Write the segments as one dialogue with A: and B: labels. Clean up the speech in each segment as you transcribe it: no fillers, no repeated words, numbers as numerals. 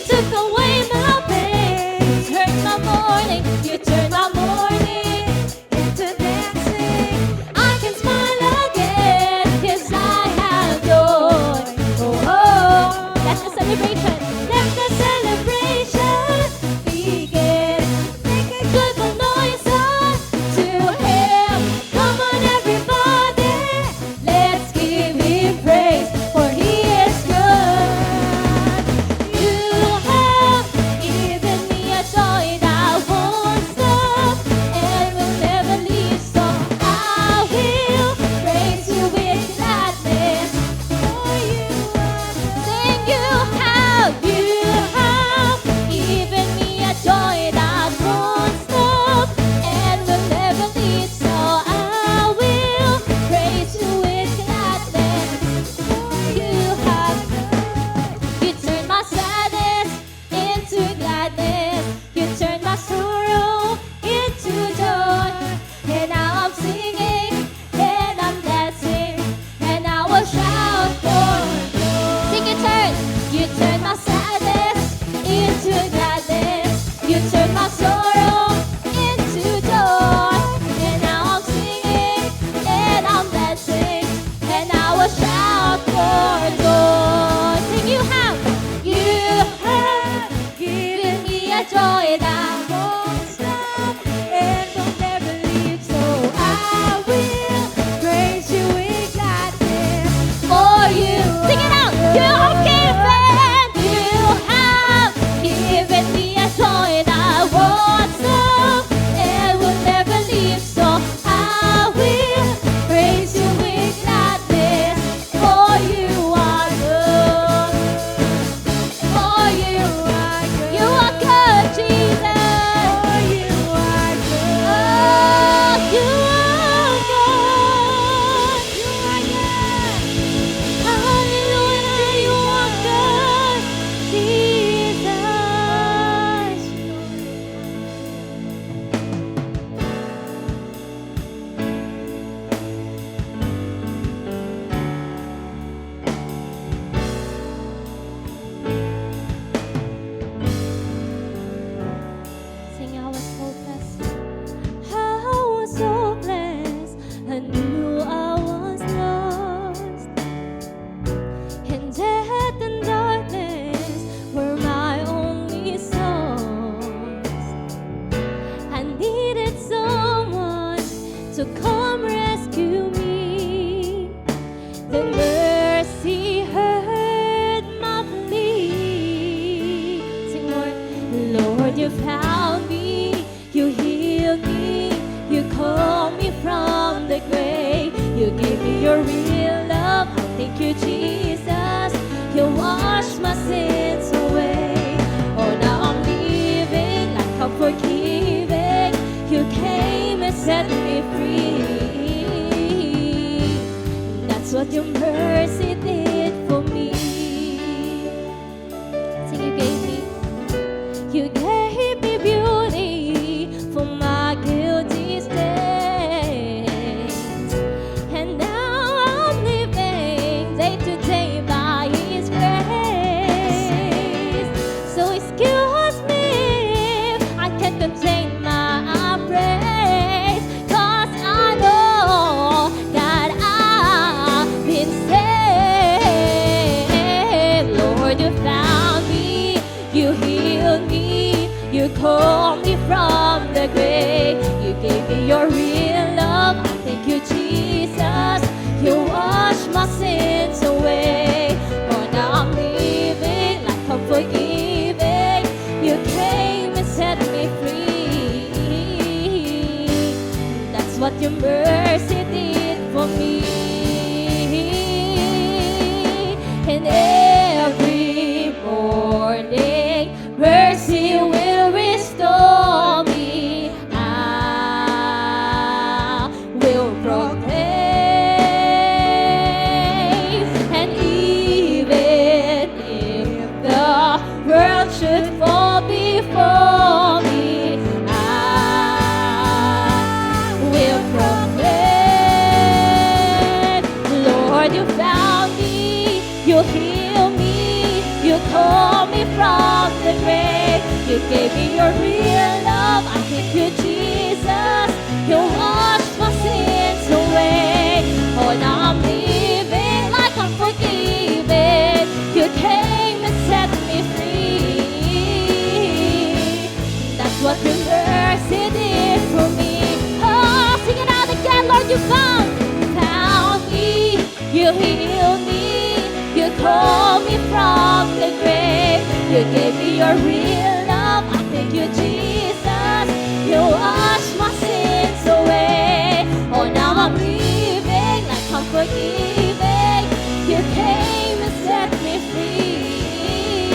A: took away my pain. You turned my morning, you turned my morning into dancing. I can smile again, 'cause I have joy. Oh, oh, let the celebration, let the celebration begin. Make a joyful noise unto Him. Come on, everybody, let's give Him praise, for He is good. You have given me a joy that won't stop and will never leave, so I will praise You with gladness. For You are good. Sing, You have given me a joy that won't stop and will never leave, so I will praise You with gladness. For You have done. You turned my sadness into gladness. You turned my sorrow into joy. And now I'm singing and I'm dancing, and I will shout for joy. Sing it, turn. You turned my sadness into gladness. You turned my sorrow into joy. And now I'm singing and I'm dancing, and I will shout for joy. Sing, You have given me a joy that won't stop and will never leave, so I will praise You with gladness. For You, sing it out. You have given me a joy that won't stop and will never leave, so I will praise You with gladness. For You are good. For You are good. You are good, Jesus. For You are good. Oh, You are good. You are good. Hallelujah, You are good, Jesus. Sing, I was hopeless. I was hopeless. I knew I was lost. And death and darkness were my only source. I needed someone to come rescue me. The mercy heard my plea. Sing, Lord. Lord, You found me, You healed me, You called me from the grave. You gave me Your real love. Thank You, Jesus. You washed my sins away. Oh, now I'm living like I'm forgiving. You came and set me free. That's what Your mercy did for me. Sing, You gave me beauty for my guilty stains. And now I'm living day to day by His grace. So excuse me if I can't contain my praise, 'cause I know that I've been saved. Lord, You found me, You healed me, You called me from the grave. You gave me Your real love. Thank You, Jesus. You washed my sins away. Oh, now I'm living like I'm forgiving. You came and set me free. That's what Your mercy did for me. And every morning mercy will restore me. I will proclaim. And even if the world should fall before me, I will proclaim. gave me your real love. I thank you, Jesus. You washed my sins away. Oh, now I'm living like I'm forgiven. You came and set me free. That's what your mercy did for me. Oh, sing it out again, Lord. You found me. You healed me. You called me from the grave. You gave me your real love. I thank you, Jesus. You washed my sins away. Oh, now I'm living like I'm forgiven. You came and set me free.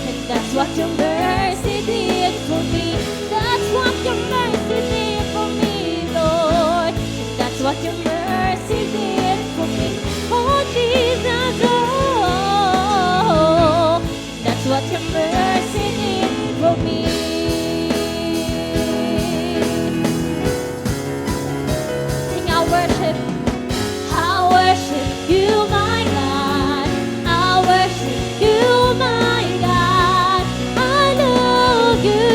A: And that's what your mercy did for me. That's what your mercy did for me, Lord. And that's what your mercy did for me. Oh, Jesus, oh, that's what your mercy did for me. Sing, I worship you, my God. I worship you, my God. I love you.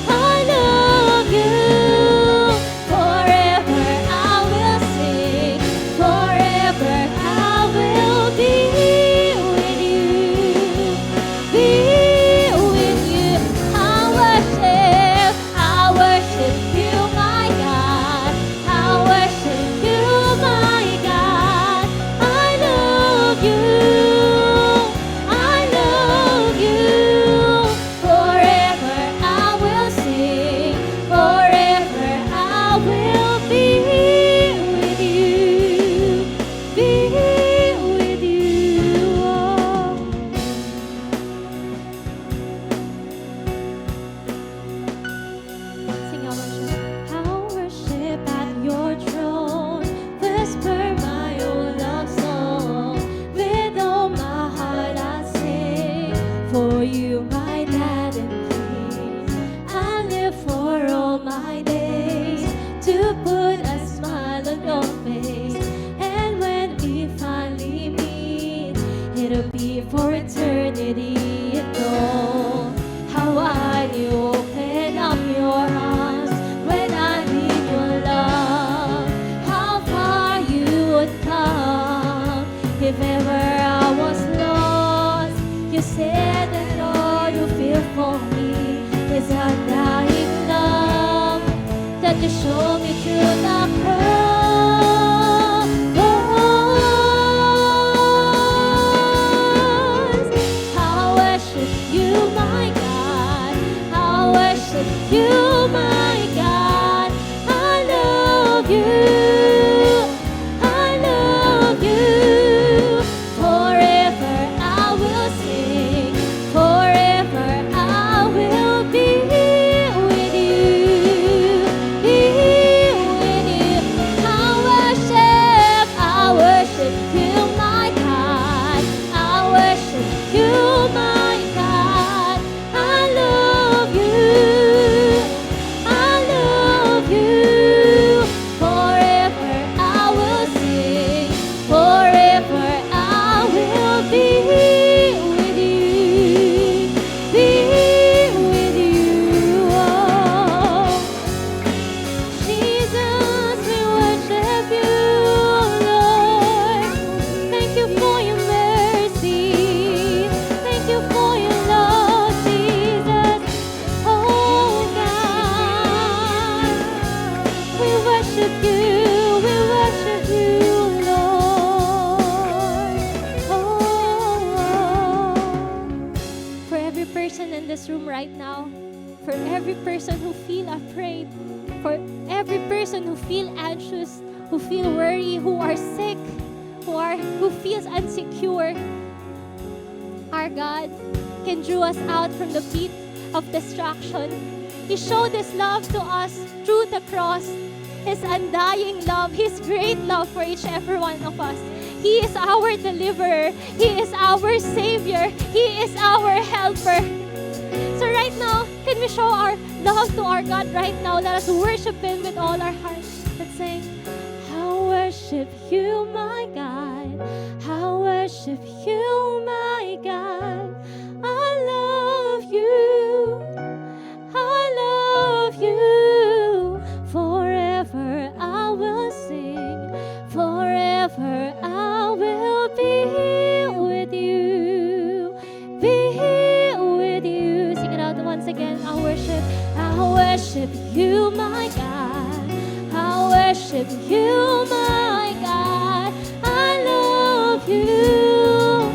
A: I love you. Forever I will sing. Forever I will be with you. Be with you. I worship you, my God. I worship you, my God. I love you. I love you. Forever I will sing. Forever I will be with you. Be with you. Sing our worship. I'll worship at your throne. Whisper my own love song. With all my heart I sing. For you, my dad and king. I live for all my days to put a smile on your face. And when we finally meet, it'll be for eternity. You know how wide you open up your arms when I need your love. How far you would come if ever I was lost. You said that all you feel for me is undying love that you show me through the cross. I worship you, my God. I worship you, my God. I love you. I love you. Forever I will sing. Forever I will be with you. Be with you. I worship you, my God. I worship you, my God. I love you. I love you. Forever I will sing. Forever I will be with you. Be with you. Oh, Jesus, we worship you, Lord. Thank you for your mercy. Thank you for your love, Jesus. Oh, God. We worship you, Lord. Oh, for every person in this room right now, for every person who feel afraid, for every person who feel anxious, who feel worried, who are sick, who feels insecure, our God can draw us out from the pit of destruction. He showed His love to us through the cross, His undying love, His great love for each every one of us. He is our deliverer. He is our Savior. He is our helper. So right now, can we show our love to our God right now? Let us worship Him with all our hearts. Let's sing. I worship you, my God. I worship you, my God. I love again. I worship you, my God. I worship you, my God. I love you.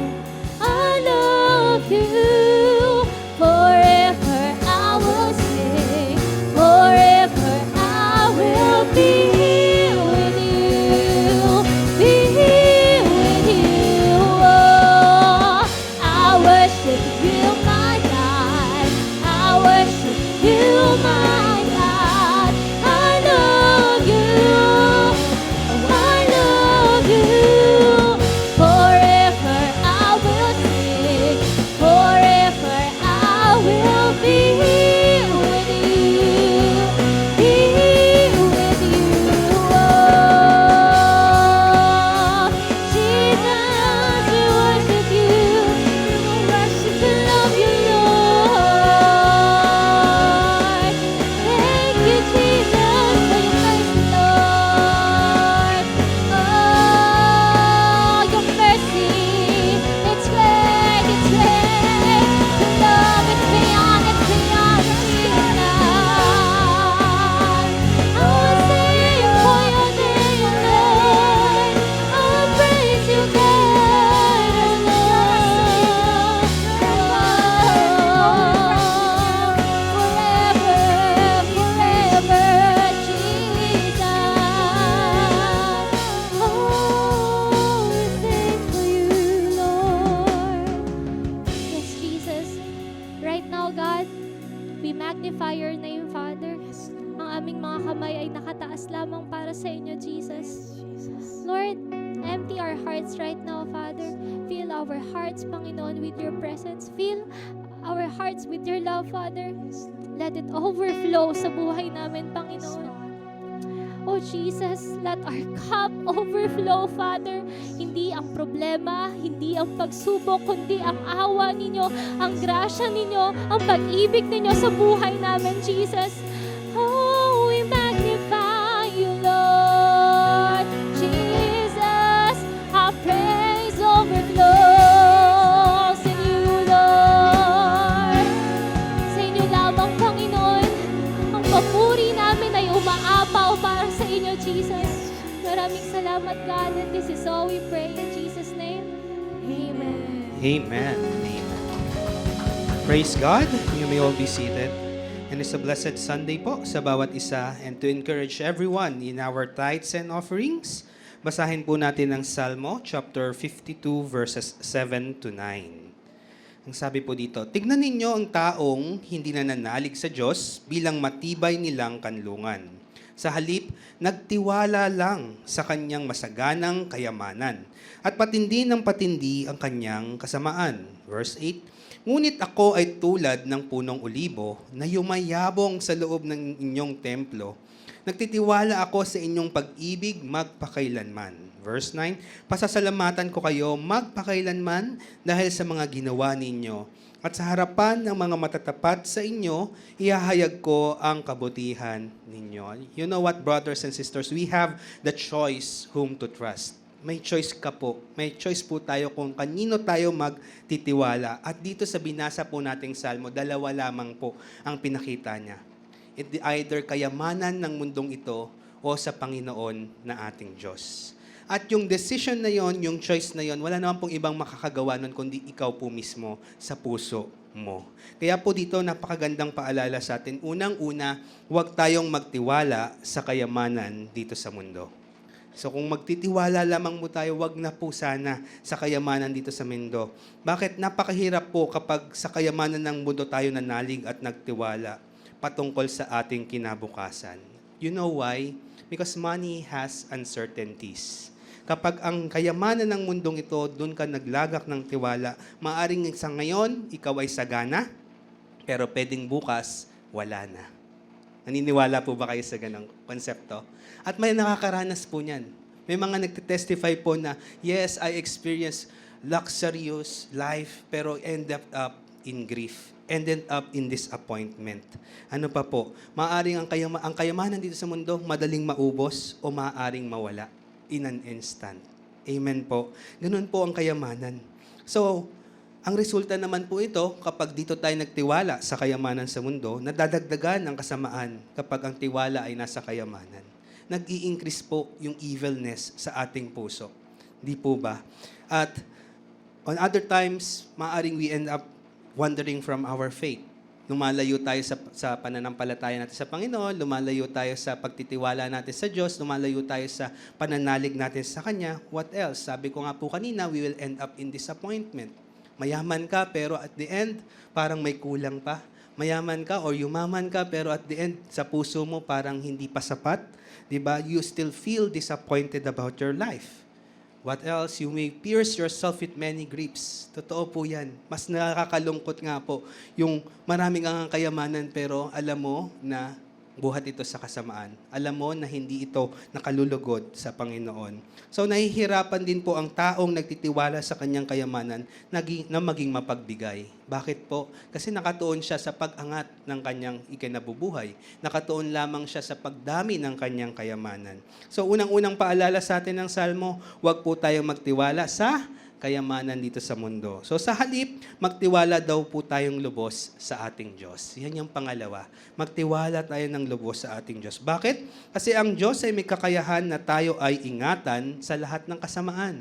A: I love you. Forever I will sing. Forever I will be with you. Be with you. Oh, I worship you, my God. I worship you, my God. I love you. Oh, I love you. Forever I will sing. Forever I will be with you. Be with you. Oh, Jesus, we worship you. We worship and love you, Lord. Thank you, Jesus, for your mercy, Lord. Oh, your mercy, it's great, it's great. Your love is beyond, it's beyond, it's beyond. I will sing for your name, Lord. I will praise you, God, Lord. Forever, Jesus. Oh, we sing for you, Lord. Yes, Jesus. Right now, God, we magnify your name, Father. Ang aming mga kamay ay nakataas lamang para sa inyo, Jesus. Lord, empty our hearts right now, Father. Fill our hearts, Panginoon, with your presence. Fill our hearts with your love, Father. Let it overflow sa buhay namin, Panginoon. Oh Jesus, let our cup overflow, Father. Hindi ang problema, hindi ang pagsubok, kundi ang awa ninyo, ang grasya ninyo, ang pag-ibig ninyo sa buhay namin, Jesus. Oh, we magnify you, Lord. Jesus, our praise overflows in you, Lord. Sa inyo lamang, Panginoon, ang papuri namin ay umaapaw para sa inyo, Jesus. Maraming salamat, God, and this is all we pray in Jesus' name. Amen.
B: Amen. Amen. Praise God. You may all be seated. And it's a blessed Sunday po sa bawat isa. And to encourage everyone in our tithes and offerings, basahin po natin ang Salmo chapter 52 verses 7 to 9. Ang sabi po dito, tignan ninyo ang taong hindi nananalig sa Diyos bilang matibay nilang kanlungan. Sa halip, nagtiwala lang sa kanyang masaganang kayamanan at patindi ng patindi ang kanyang kasamaan. Verse 8, ngunit ako ay tulad ng punong olibo na yumayabong sa loob ng inyong templo. Nagtitiwala ako sa inyong pag-ibig magpakailanman. Verse 9, pasasalamatan ko kayo magpakailanman dahil sa mga ginawa ninyo. At sa harapan ng mga matatapat sa inyo, ihahayag ko ang kabutihan ninyo. You know what, brothers and sisters? We have the choice whom to trust. May choice ka po. May choice po tayo kung kanino tayo magtitiwala. At dito sa binasa po nating salmo, dalawa lamang po ang pinakita niya. Either kayamanan ng mundong ito o sa Panginoon na ating Diyos. At yung decision na yon, yung choice na yon, wala naman pong ibang makakagawa nun kundi ikaw po mismo sa puso mo. Kaya po dito napakagandang paalala sa atin. Unang-una, huwag tayong magtiwala sa kayamanan dito sa mundo. So kung magtitiwala lamang mo tayo, wag na po sana sa kayamanan dito sa mundo. Bakit? Napakahirap po kapag sa kayamanan ng mundo tayo nanalig at nagtiwala patungkol sa ating kinabukasan. You know why? Because money has uncertainties. Kapag ang kayamanan ng mundong ito, doon ka naglagak ng tiwala, maaring sa ngayon, ikaw ay sagana, pero pwedeng bukas, wala na. Naniniwala po ba kayo sa ganang konsepto? At may nakakaranas po niyan. May mga nagtitestify po na, yes, I experienced luxurious life, pero ended up in grief. Ended up in disappointment. Ano pa po? Maaring ang kayamanan dito sa mundo, madaling maubos o maaring mawala in an instant. Amen po. Ganun po ang kayamanan. So, Ang resulta naman po ito, kapag dito tayo nagtiwala sa kayamanan sa mundo, nadadagdagan ang kasamaan kapag ang tiwala ay nasa kayamanan. Nag-i-increase po yung evilness sa ating puso. Di po ba? At on other times, maaring we end up wandering from our faith. Lumalayo tayo sa pananampalataya natin sa Panginoon, lumalayo tayo sa pagtitiwala natin sa Diyos, lumalayo tayo sa pananalig natin sa Kanya. What else? Sabi ko nga po kanina, we will end up in disappointment. Mayaman ka, pero at the end, parang may kulang pa. Mayaman ka or yumaman ka, pero at the end, sa puso mo, parang hindi pa sapat. Diba? You still feel disappointed about your life. What else? You may pierce yourself with many griefs. Totoo po yan. Mas nakakalungkot nga po yung maraming ang kayamanan pero alam mo na buhat ito sa kasamaan. Alam mo na hindi ito nakalulugod sa Panginoon. So nahihirapan din po ang taong nagtitiwala sa kanyang kayamanan na maging mapagbigay. Bakit po? Kasi nakatuon siya sa pag-angat ng kanyang ikinabubuhay. Nakatuon lamang siya sa pagdami ng kanyang kayamanan. So unang-unang paalala sa atin ng Salmo, huwag po tayong magtiwala sa kayamanan dito sa mundo. So sa halip, magtiwala daw po tayong lubos sa ating Diyos. Yan yung pangalawa. Magtiwala tayo ng lubos sa ating Diyos. Bakit? Kasi ang Diyos ay may kakayahan na tayo ay ingatan sa lahat ng kasamaan.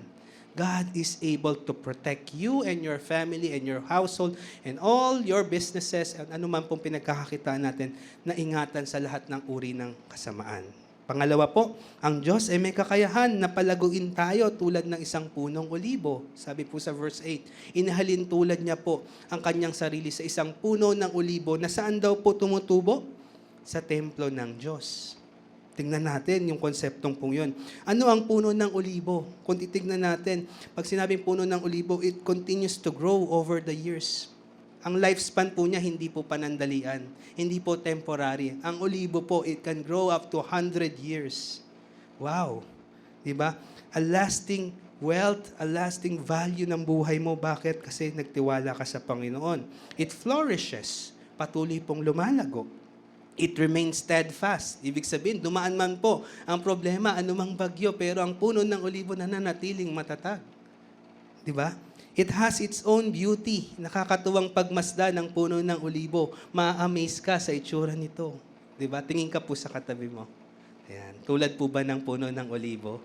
B: God is able to protect you and your family and your household and all your businesses and anuman pong pinagkakakitaan natin na ingatan sa lahat ng uri ng kasamaan. Pangalawa po, ang Diyos ay may kakayahan na palaguin tayo tulad ng isang punong olibo. Sabi po sa verse 8, inahalin tulad niya po ang kanyang sarili sa isang puno ng olibo na saan daw po tumutubo? Sa templo ng Diyos. Tingnan natin yung konseptong pong yun. Ano ang puno ng olibo? Kung titignan natin, pag sinabing puno ng olibo, it continues to grow over the years. Ang lifespan po niya, hindi po panandalian. Hindi po temporary. Ang olibo po, it can grow up to 100 years. Wow! Diba? A lasting wealth, a lasting value ng buhay mo. Bakit? Kasi nagtiwala ka sa Panginoon. It flourishes. Patuloy pong lumalago. It remains steadfast. Ibig sabihin, dumaan man po ang problema, anumang bagyo, pero ang puno ng olibo nananatiling matatag. Diba? It has its own beauty. Nakakatuwang pagmasda ng puno ng olibo. Ma-amaze ka sa itsura nito. Diba? Tingin ka po sa katabi mo. Ayan. Tulad po ba ng puno ng olibo?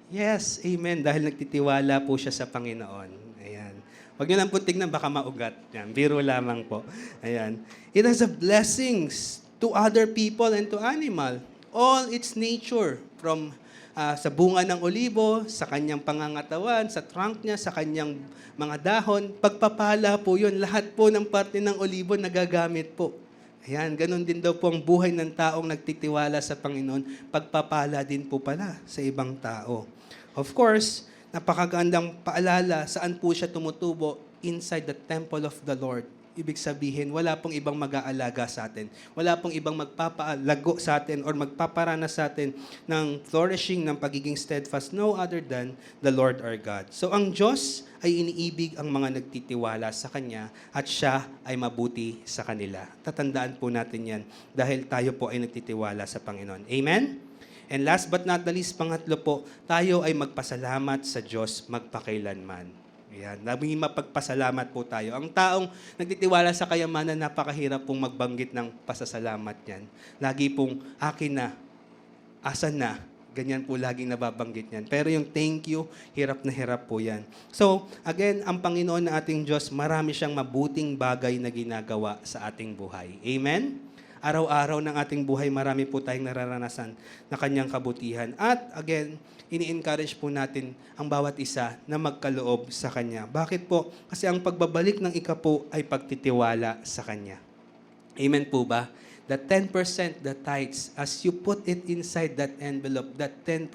B: Yes, amen. Dahil nagtitiwala po siya sa Panginoon. Ayan. Huwag niyo lang po tignan, baka maugat. Ayan. Biro lamang po. Ayan. It has a blessings to other people and to animal. All its nature from sa bunga ng olibo, sa kanyang pangangatawan, sa trunk niya, sa kanyang mga dahon. Pagpapala po yun. Lahat po ng parte ng olibo nagagamit po. Ayan, ganun din daw po ang buhay ng taong nagtitiwala sa Panginoon. Pagpapala din po pala sa ibang tao. Of course, napakagandang paalala saan po siya tumutubo inside the temple of the Lord. Ibig sabihin, wala pong ibang mag-aalaga sa atin. Wala pong ibang magpapaalago sa atin or magpaparana sa atin ng flourishing, ng pagiging steadfast, no other than the Lord our God. So ang Diyos ay iniibig ang mga nagtitiwala sa Kanya at Siya ay mabuti sa kanila. Tatandaan po natin yan dahil tayo po ay nagtitiwala sa Panginoon. Amen? And last but not the least, pangatlo po, tayo ay magpasalamat sa Diyos magpakailanman. Ayan, labing mapagpasalamat po tayo. Ang taong nagtitiwala sa kayamanan, napakahirap pong magbanggit ng pasasalamat yan. Lagi pong akin na, asan na, ganyan po laging nababanggit yan. Pero yung thank you, hirap na hirap po yan. So, again, ang Panginoon na ating Diyos, marami siyang mabuting bagay na ginagawa sa ating buhay. Amen? Araw-araw ng ating buhay, marami po tayong nararanasan na kanyang kabutihan. At again, ini-encourage po natin ang bawat isa na magkaloob sa Kanya. Bakit po? Kasi ang pagbabalik ng ikapo ay pagtitiwala sa Kanya. Amen po ba? The 10%, the tithes, as you put it inside that envelope, that 10%,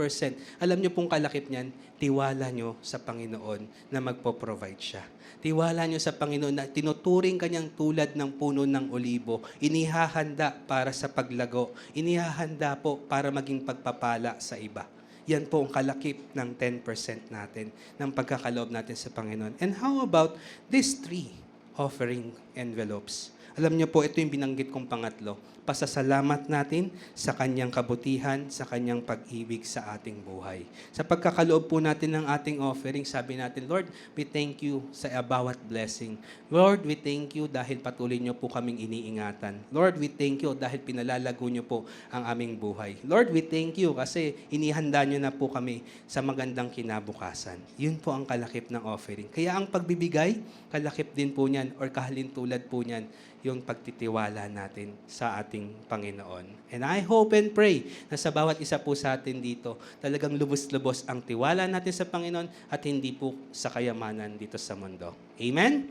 B: alam niyo pong kalakip niyan, tiwala niyo sa Panginoon na magpo-provide siya. Tiwala niyo sa Panginoon na tinuturing kanyang tulad ng puno ng olibo, inihahanda para sa paglago, inihahanda po para maging pagpapala sa iba. Yan po ang kalakip ng 10% natin, ng pagkakaloob natin sa Panginoon. And how about these three offering envelopes. Alam niyo po, ito yung binanggit kong pangatlo. Pasasalamat natin sa kanyang kabutihan, sa kanyang pag-ibig sa ating buhay. Sa pagkakaloob po natin ng ating offering, sabi natin, Lord, we thank you sa bawat blessing. Lord, we thank you dahil patuloy niyo po kaming iniingatan. Lord, we thank you dahil pinalalago niyo po ang aming buhay. Lord, we thank you kasi inihanda niyo na po kami sa magandang kinabukasan. Yun po ang kalakip ng offering. Kaya ang pagbibigay, kalakip din po niyan or kahalintulad po niyan yung pagtitiwala natin sa ating Panginoon. And I hope and pray na sa bawat isa po sa atin dito, talagang lubos-lubos ang tiwala natin sa Panginoon at hindi po sa kayamanan dito sa mundo. Amen?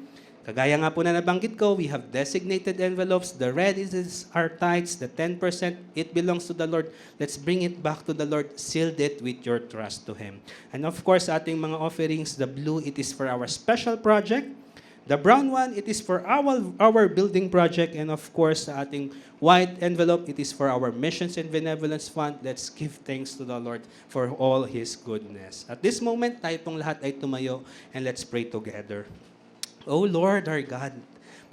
B: Kagaya nga po na nabanggit ko, we have designated envelopes. The red is our tithes, the 10%, it belongs to the Lord. Let's bring it back to the Lord. Seal it with your trust to Him. And of course, sa ating mga offerings, the blue, it is for our special project. The brown one, it is for our building project. And of course, sa ating white envelope, it is for our missions and benevolence fund. Let's give thanks to the Lord for all His goodness. At this moment, tayo pong lahat ay tumayo and let's pray together. Oh Lord, our God,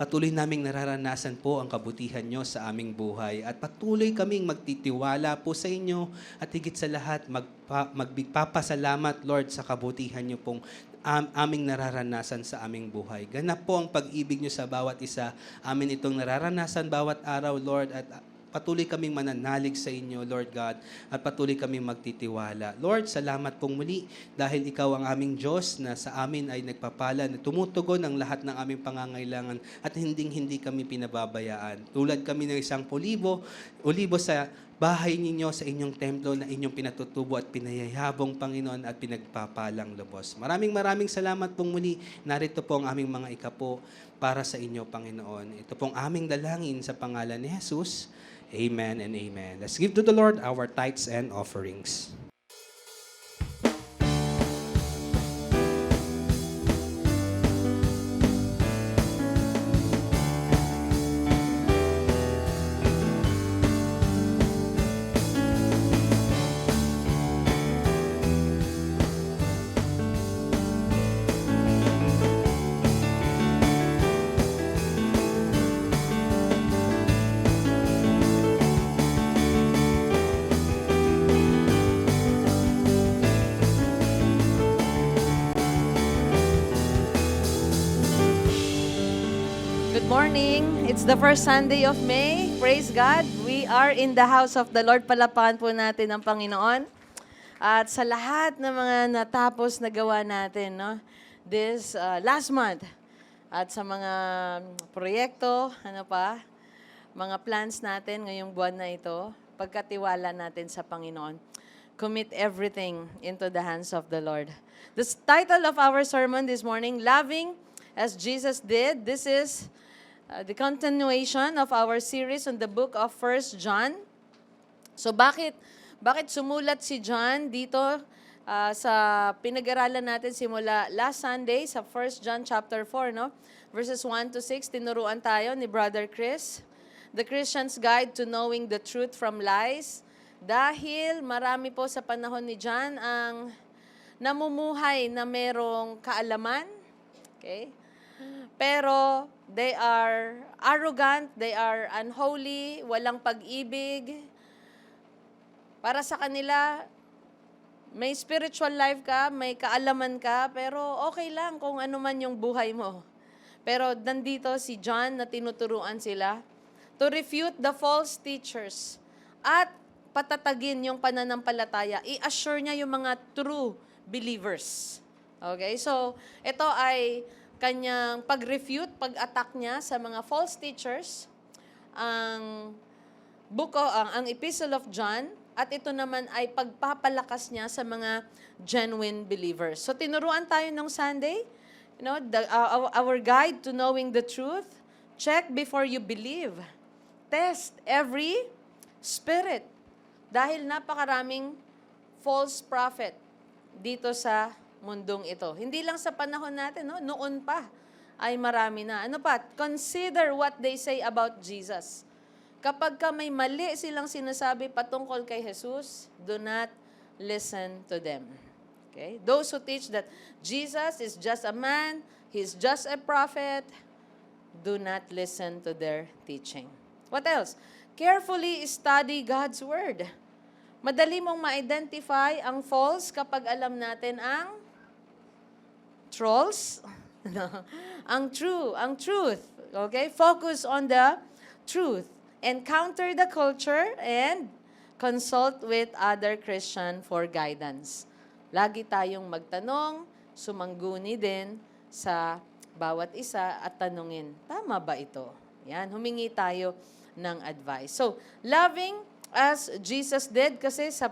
B: patuloy naming nararanasan po ang kabutihan nyo sa aming buhay at patuloy kaming magtitiwala po sa inyo at higit sa lahat magpapasalamat, Lord, sa kabutihan nyo pong aming nararanasan sa aming buhay. Ganap po ang pag-ibig nyo sa bawat isa. Amin itong nararanasan bawat araw, Lord, at patuloy kaming mananalig sa inyo, Lord God, at patuloy kaming magtitiwala. Lord, salamat pong muli dahil Ikaw ang aming Diyos na sa amin ay nagpapala, na tumutugon ang lahat ng aming pangangailangan at hindi kami pinababayaan. Tulad kami ng isang olibo sa bahay ninyo, sa inyong templo na inyong pinatutubo at pinayayabong, Panginoon, at pinagpapalang lubos. Maraming salamat pong muli. Narito po ang aming mga ikapo para sa inyo, Panginoon. Ito pong aming dalangin sa pangalan ni Jesus. Amen and amen. Let's give to the Lord our tithes and offerings.
C: Good morning. It's the first Sunday of May. Praise God. We are in the house of the Lord. Palapakan po natin ang Panginoon. At sa lahat ng mga natapos na gawa natin, no? This last month. At sa mga proyekto, mga plans natin ngayong buwan na ito, pagkatiwala natin sa Panginoon. Commit everything into the hands of the Lord. The title of our sermon this morning, Loving as Jesus Did. This is the continuation of our series on the book of 1 John. So bakit sumulat si John dito sa pinag-aralan natin simula last Sunday sa 1 John chapter 4, no? Verses 1 to 6, tinuruan tayo ni Brother Chris. The Christian's Guide to Knowing the Truth from Lies. Dahil marami po sa panahon ni John ang namumuhay na merong kaalaman, okay? Pero they are arrogant, they are unholy, walang pag-ibig. Para sa kanila, may spiritual life ka, may kaalaman ka, pero okay lang kung ano man yung buhay mo. Pero nandito si John na tinuturuan sila to refute the false teachers at patatagin yung pananampalataya. I-assure niya yung mga true believers. Okay? So, ito ay kanyang pag-refute, pag-attack niya sa mga false teachers, ang Epistle of John, at ito naman ay pagpapalakas niya sa mga genuine believers. So tinuruan tayo ng Sunday, our guide to knowing the truth. Check before you believe. Test every spirit. Dahil napakaraming false prophet dito sa mundong ito. Hindi lang sa panahon natin, no? Noon pa ay marami na. Consider what they say about Jesus. Kapag may mali silang sinasabi patungkol kay Jesus, do not listen to them. Okay? Those who teach that Jesus is just a man, He's just a prophet, Do not listen to their teaching. What else? Carefully study God's Word. Madali mong ma-identify ang false kapag alam natin ang trolls. ang truth. Okay? Focus on the truth. Encounter the culture and consult with other Christian for guidance. Lagi tayong magtanong, sumangguni din sa bawat isa at tanungin, tama ba ito? Yan, humingi tayo ng advice. So, loving as Jesus did, kasi sa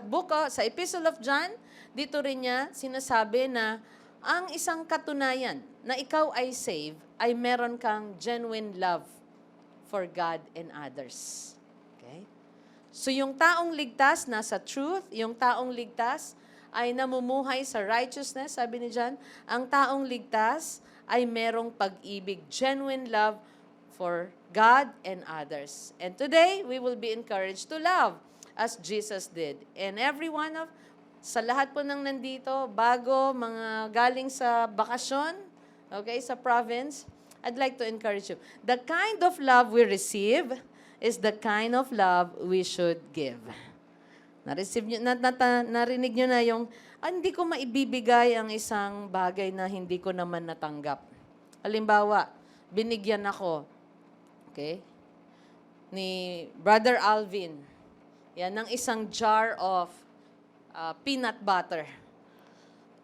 C: Epistle of John, dito rin niya sinasabi na ang isang katunayan na ikaw ay saved, ay meron kang genuine love for God and others. Okay? So, yung taong ligtas nasa truth, yung taong ligtas ay namumuhay sa righteousness, sabi ni John, ang taong ligtas ay merong pag-ibig, genuine love for God and others. And today, we will be encouraged to love as Jesus did. And sa lahat po ng nandito, bago, mga galing sa bakasyon, okay, sa province, I'd like to encourage you. The kind of love we receive is the kind of love we should give. Narinig nyo na yung, hindi ko maibibigay ang isang bagay na hindi ko naman natanggap. Halimbawa, binigyan ako, okay, ni Brother Alvin, yan, ng isang jar of peanut butter.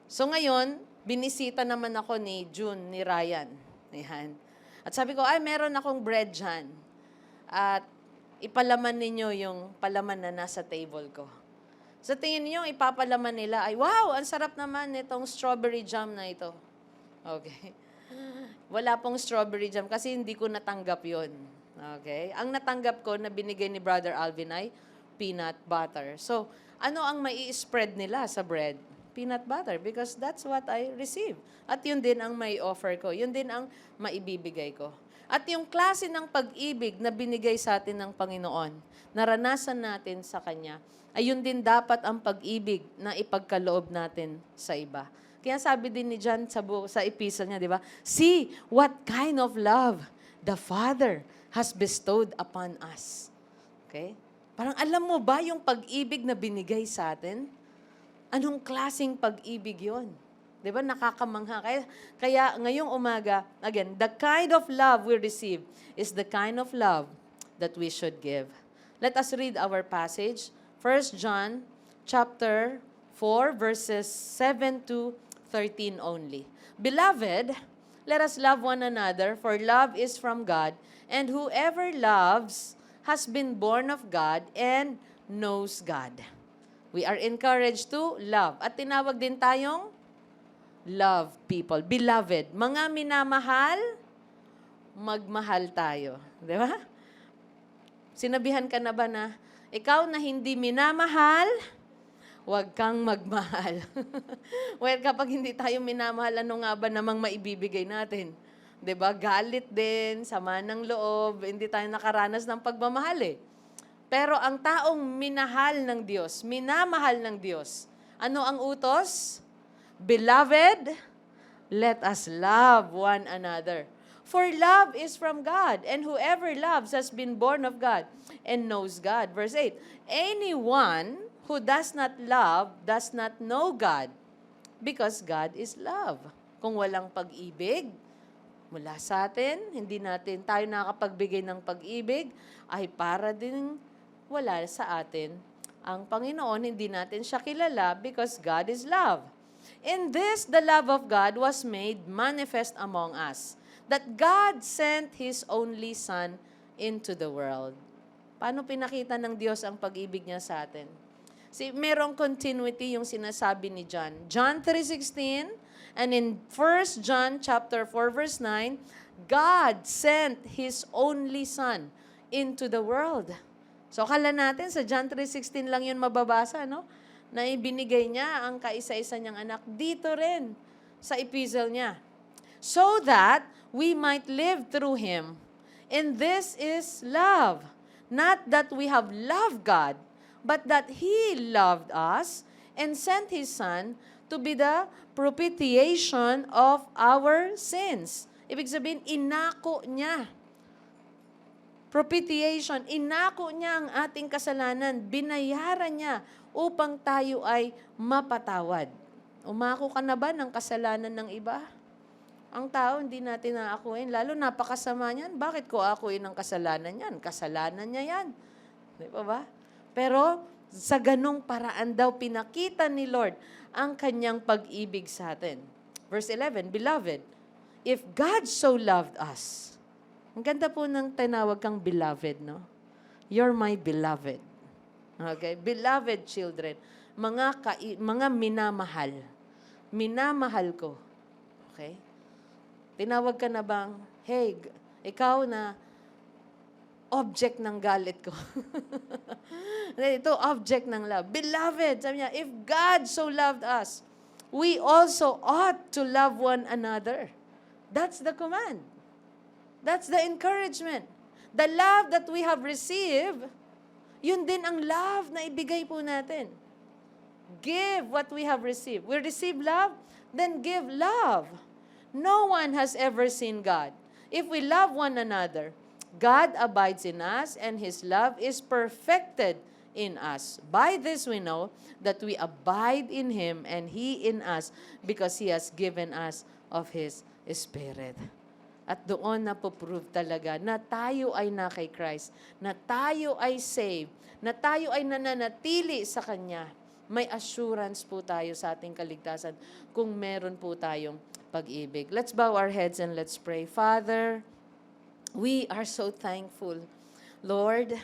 C: So ngayon, binisita naman ako ni June, ni Ryan. Yan. At sabi ko, meron akong bread dyan. At ipalaman ninyo yung palaman na nasa table ko. Sa tingin niyo, ipapalaman nila ay, wow, ang sarap naman nitong strawberry jam na ito. Okay. Wala pong strawberry jam kasi hindi ko natanggap yon. Okay. Ang natanggap ko na binigay ni Brother Alvin ay peanut butter. So, ano ang mai-spread nila sa bread? Peanut butter because that's what I receive. At yun din ang may offer ko. Yun din ang maibibigay ko. At yung klase ng pag-ibig na binigay sa atin ng Panginoon, naranasan natin sa Kanya, ay yun din dapat ang pag-ibig na ipagkaloob natin sa iba. Kaya sabi din ni John sa epistle niya, di ba? See what kind of love the Father has bestowed upon us. Okay? Parang alam mo ba yung pag-ibig na binigay sa atin? Anong klaseng pag-ibig yon? Di ba? Nakakamangha. Kaya ngayong umaga, again, the kind of love we receive is the kind of love that we should give. Let us read our passage. 1 John chapter 4, verses 7 to 13 only. Beloved, let us love one another, for love is from God, and whoever loves has been born of God and knows God. We are encouraged to love. At tinawag din tayong love people. Beloved, mga minamahal, magmahal tayo. Di ba? Sinabihan ka na ba na, ikaw na hindi minamahal, huwag kang magmahal. Well, kapag hindi tayo minamahal, ano nga ba namang maibibigay natin? 'Di ba? Galit din, sama ng loob, hindi tayo nakaranas ng pagmamahal eh. Pero ang taong minahal ng Diyos, minamahal ng Diyos, ano ang utos? Beloved, let us love one another. For love is from God, and whoever loves has been born of God and knows God. Verse 8, anyone who does not love does not know God, because God is love. Kung walang pag-ibig mula sa atin, hindi natin tayo nakapagbigay ng pag-ibig, ay para din wala sa atin ang Panginoon. Hindi natin siya kilala because God is love. In this, the love of God was made manifest among us, that God sent His only Son into the world. Paano pinakita ng Diyos ang pag-ibig niya sa atin? Merong continuity yung sinasabi ni John. John 3:16, and in 1 John chapter 4, verse 9, God sent His only Son into the world. So, akala natin sa John 3:16 lang yun mababasa, no? Na ibinigay niya ang kaisa-isa niyang anak. Dito rin sa epistle niya. So that we might live through Him. And this is love. Not that we have loved God, but that He loved us and sent His Son to be the propitiation of our sins. Ibig sabihin, inako niya. Propitiation, inako niya ang ating kasalanan, binayaran niya upang tayo ay mapatawad. Umako ka na ba ng kasalanan ng iba? Ang tao, hindi natin naakuin. Lalo napakasama niyan. Bakit ko akuin ang kasalanan niyan? Kasalanan niya yan. Di ba? Pero sa ganong paraan daw, pinakita ni Lord ang kanyang pag-ibig sa atin. Verse 11, Beloved, if God so loved us, ang ganda po ng tinawag kang beloved, no? You're my beloved. Okay? Beloved children. Mga minamahal. Minamahal ko. Okay? Tinawag ka na bang, hey, ikaw na object ng galit ko. Ito, object ng love. Beloved, sabi niya, if God so loved us, we also ought to love one another. That's the command. That's the encouragement. The love that we have received, yun din ang love na ibigay po natin. Give what we have received. We receive love, then give love. No one has ever seen God. If we love one another, God abides in us, and His love is perfected in us. By this we know that we abide in Him, and He in us, because He has given us of His Spirit. At doon napoprove talaga na tayo ay na kay Christ, na tayo ay saved, na tayo ay nananatili sa Kanya. May assurance po tayo sa ating kaligtasan kung meron po tayong pag-ibig. Let's bow our heads and let's pray. Father, we are so thankful, Lord,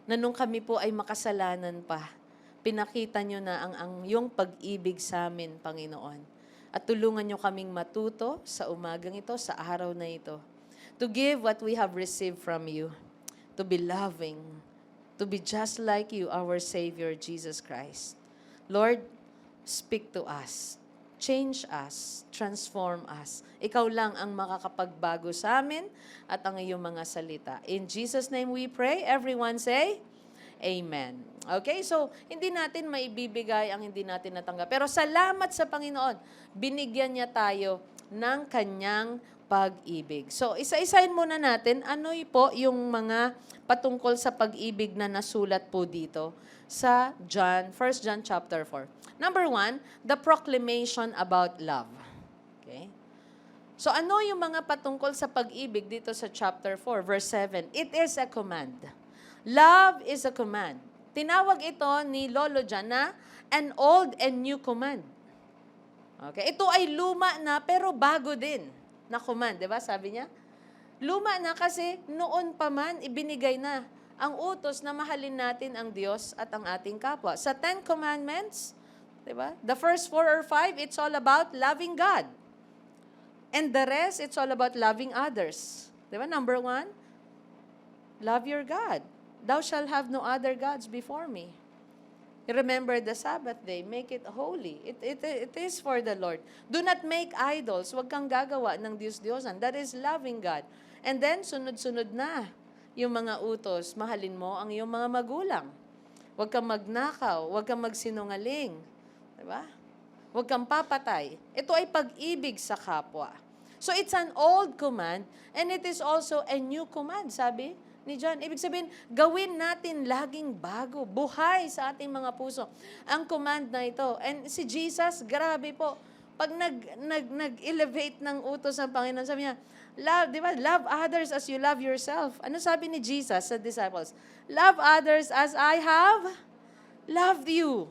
C: na nung kami po ay makasalanan pa, pinakita nyo na ang iyong pag-ibig sa amin, Panginoon. At tulungan nyo kaming matuto sa umagang ito, sa araw na ito, to give what we have received from you, to be loving, to be just like you, our Savior, Jesus Christ. Lord, speak to us. Change us, transform us. Ikaw lang ang makakapagbago sa amin at ang iyong mga salita. In Jesus' name we pray. Everyone say, Amen. Okay, so hindi natin maibibigay ang hindi natin natanggap. Pero salamat sa Panginoon, binigyan niya tayo ng kanyang pag-ibig. So isa-isahin muna natin, ano po yung mga patungkol sa pag-ibig na nasulat po dito sa 1 John chapter 4. Number 1, the proclamation about love. Okay? So ano yung mga patungkol sa pag-ibig dito sa chapter 4, verse 7? It is a command. Love is a command. Tinawag ito ni Lolo Jan na an old and new command. Okay? Ito ay luma na pero bago din na command. Diba? Sabi niya, luma na kasi noon pa man ibinigay na ang utos na mahalin natin ang Diyos at ang ating kapwa. Sa 10 Commandments, diba? The first 4 or 5, it's all about loving God. And the rest, it's all about loving others. Diba? Number 1, love your God. Thou shalt have no other gods before me. Remember the Sabbath day, make it holy. It is for the Lord. Do not make idols. Huwag kang gagawa ng Diyos-Diyosan. That is loving God. And then, sunod-sunod na yung mga utos. Mahalin mo ang iyong mga magulang. Huwag kang magnakaw. Huwag kang magsinungaling. Diba? Huwag kang papatay. Ito ay pag-ibig sa kapwa. So, it's an old command and it is also a new command, sabi ni John. Ibig sabihin, gawin natin laging bago, buhay sa ating mga puso. Ang command na ito. And si Jesus, grabe po, pag nag-elevate ng utos ng Panginoon, sabi niya, love, di ba? Love others as you love yourself. Ano sabi ni Jesus sa disciples? Love others as I have loved you.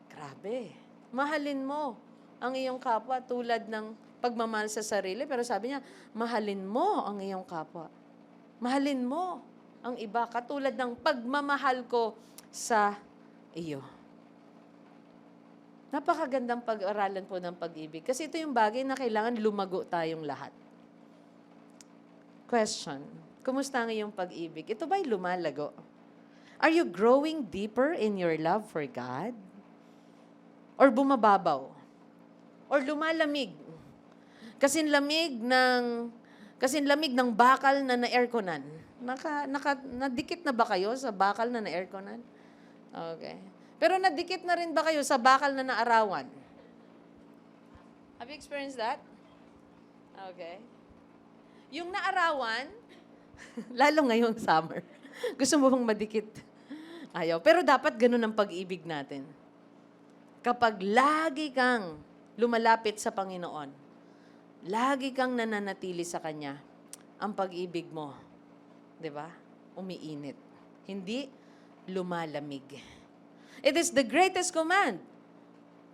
C: Grabe. Mahalin mo ang iyong kapwa tulad ng pagmamahal sa sarili. Pero sabi niya, mahalin mo ang iyong kapwa. Mahalin mo ang iba katulad ng pagmamahal ko sa iyo. Napakagandang pag-aralan po ng pag-ibig. Kasi ito yung bagay na kailangan lumago tayong lahat. Question, kumusta ang iyong pag-ibig? Ito ba'y lumalago? Are you growing deeper in your love for God? Or bumababaw? Or lumalamig? Kasing lamig ng bakal na na-airconan. Nadikit na ba kayo sa bakal na na-airconan? Okay. Pero nadikit na rin ba kayo sa bakal na naarawan? Have you experienced that? Okay? Yung naarawan, lalo ngayong summer, gusto mo bang madikit? Ayaw. Pero dapat ganun ang pag-ibig natin. Kapag lagi kang lumalapit sa Panginoon, lagi kang nananatili sa Kanya, ang pag-ibig mo, di ba? Umiinit. Hindi lumalamig. It is the greatest command.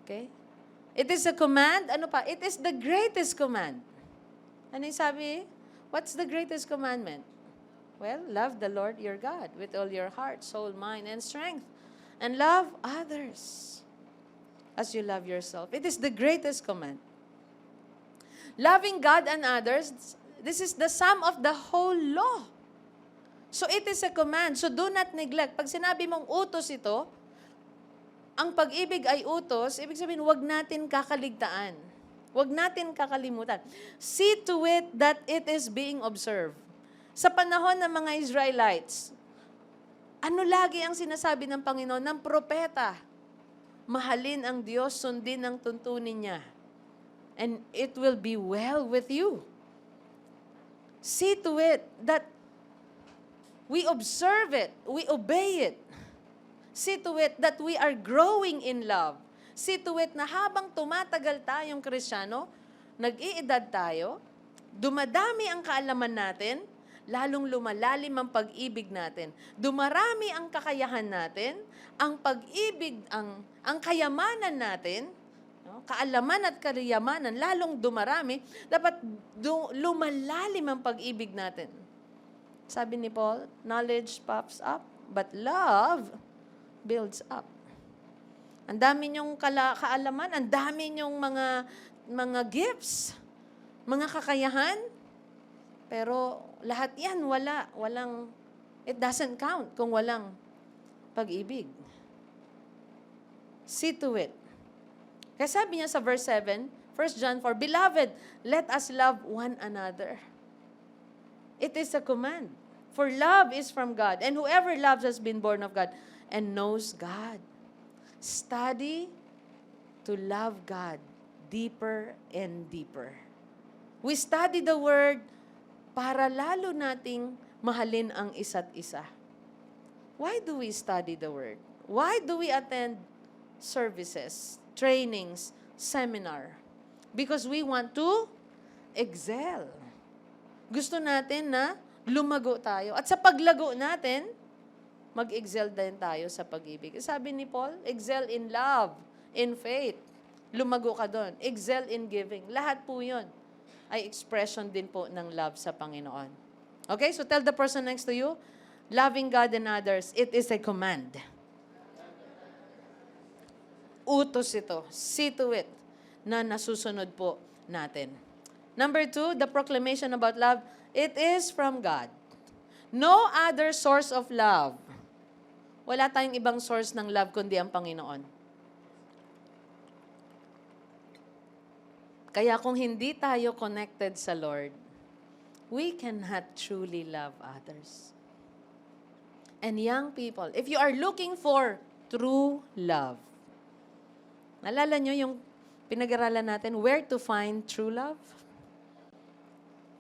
C: Okay? It is a command. Ano pa? It is the greatest command. Ano yung sabi? What's the greatest commandment? Well, love the Lord your God with all your heart, soul, mind, and strength. And love others as you love yourself. It is the greatest command. Loving God and others, this is the sum of the whole law. So it is a command. So do not neglect. Pag sinabi mong utos ito, ang pag-ibig ay utos, ibig sabihin, huwag natin kakaligtaan. Huwag natin kakalimutan. See to it that it is being observed. Sa panahon ng mga Israelites, ano lagi ang sinasabi ng Panginoon, ng propeta? Mahalin ang Diyos, sundin ang tuntunin niya. And it will be well with you. See to it that we observe it, we obey it. See to it that we are growing in love. See to it na habang tumatagal tayong Kristiyano, nag-iedad tayo, dumadami ang kaalaman natin, lalong lumalalim ang pag-ibig natin. Dumarami ang kakayahan natin, ang pag-ibig, ang kayamanan natin, no? Kaalaman at kayamanan, lalong dumarami, dapat lumalalim ang pag-ibig natin. Sabi ni Paul, knowledge puffs up, but love builds up. Ang dami niyong kaalaman, ang dami niyong mga gifts, mga kakayahan, pero lahat yan walang, it doesn't count kung walang pag-ibig. See to it. Kaya sabi niya sa verse 7, 1 John 4, Beloved, let us love one another. It is a command. For love is from God, and whoever loves has been born of God and knows God. Study to love God deeper and deeper. We study the Word para lalo nating mahalin ang isa't isa. Why do we study the Word? Why do we attend services, trainings, seminar? Because we want to excel. Gusto natin na lumago tayo. At sa paglago natin, mag-excel din tayo sa pag-ibig. Sabi ni Paul, excel in love, in faith. Lumago ka doon. Excel in giving. Lahat po yun ay expression din po ng love sa Panginoon. Okay, so tell the person next to you, loving God and others, it is a command. Utos ito. See to it na nasusunod po natin. Number 2, the proclamation about love, it is from God. No other source of love. Wala tayong ibang source ng love kundi ang Panginoon. Kaya kung hindi tayo connected sa Lord, we cannot truly love others. And young people, if you are looking for true love, naalala nyo yung pinag-aralan natin, where to find true love?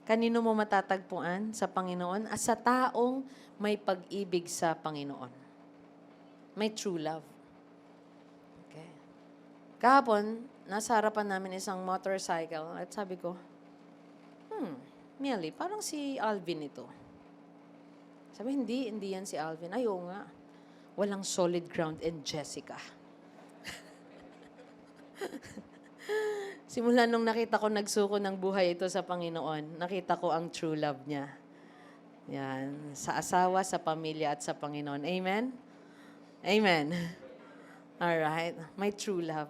C: Kanino mo matatagpuan sa Panginoon? Sa taong may pag-ibig sa Panginoon. May true love. Okay. Kahapon, nasa harapan namin isang motorcycle at sabi ko, Millie, parang si Alvin ito. Sabi, hindi yan si Alvin. Ay, oo nga. Walang solid ground in Jessica. Simula nung nakita ko nagsuko ng buhay ito sa Panginoon, nakita ko ang true love niya. Yan. Sa asawa, sa pamilya, at sa Panginoon. Amen? Amen. Alright. May true love.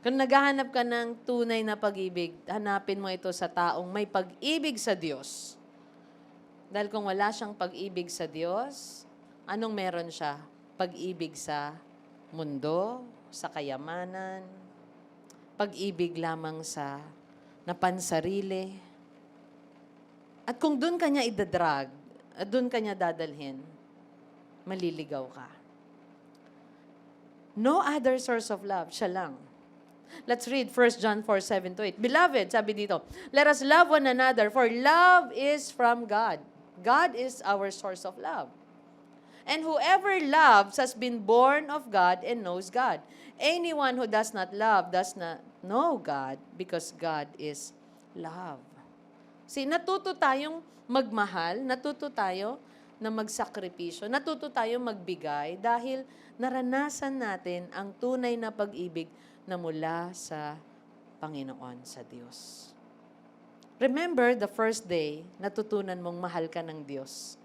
C: Kung naghahanap ka ng tunay na pag-ibig, hanapin mo ito sa taong may pag-ibig sa Diyos. Dahil kung wala siyang pag-ibig sa Diyos, anong meron siya? Pag-ibig sa mundo, sa kayamanan, pag-ibig lamang sa napansarili. At kung doon ka niya idadrag, at doon ka niya dadalhin, maliligaw ka. No other source of love, siya lang. Let's read 1 John 4:7-8. Beloved, sabi dito, let us love one another, for love is from God. God is our source of love. And whoever loves has been born of God and knows God. Anyone who does not love does not know God, because God is love. See, natuto tayong magmahal, natuto tayo na magsakripisyo, natuto tayo magbigay dahil naranasan natin ang tunay na pag-ibig na mula sa Panginoon, sa Diyos. Remember the first day, natutunan mong mahal ka ng Diyos.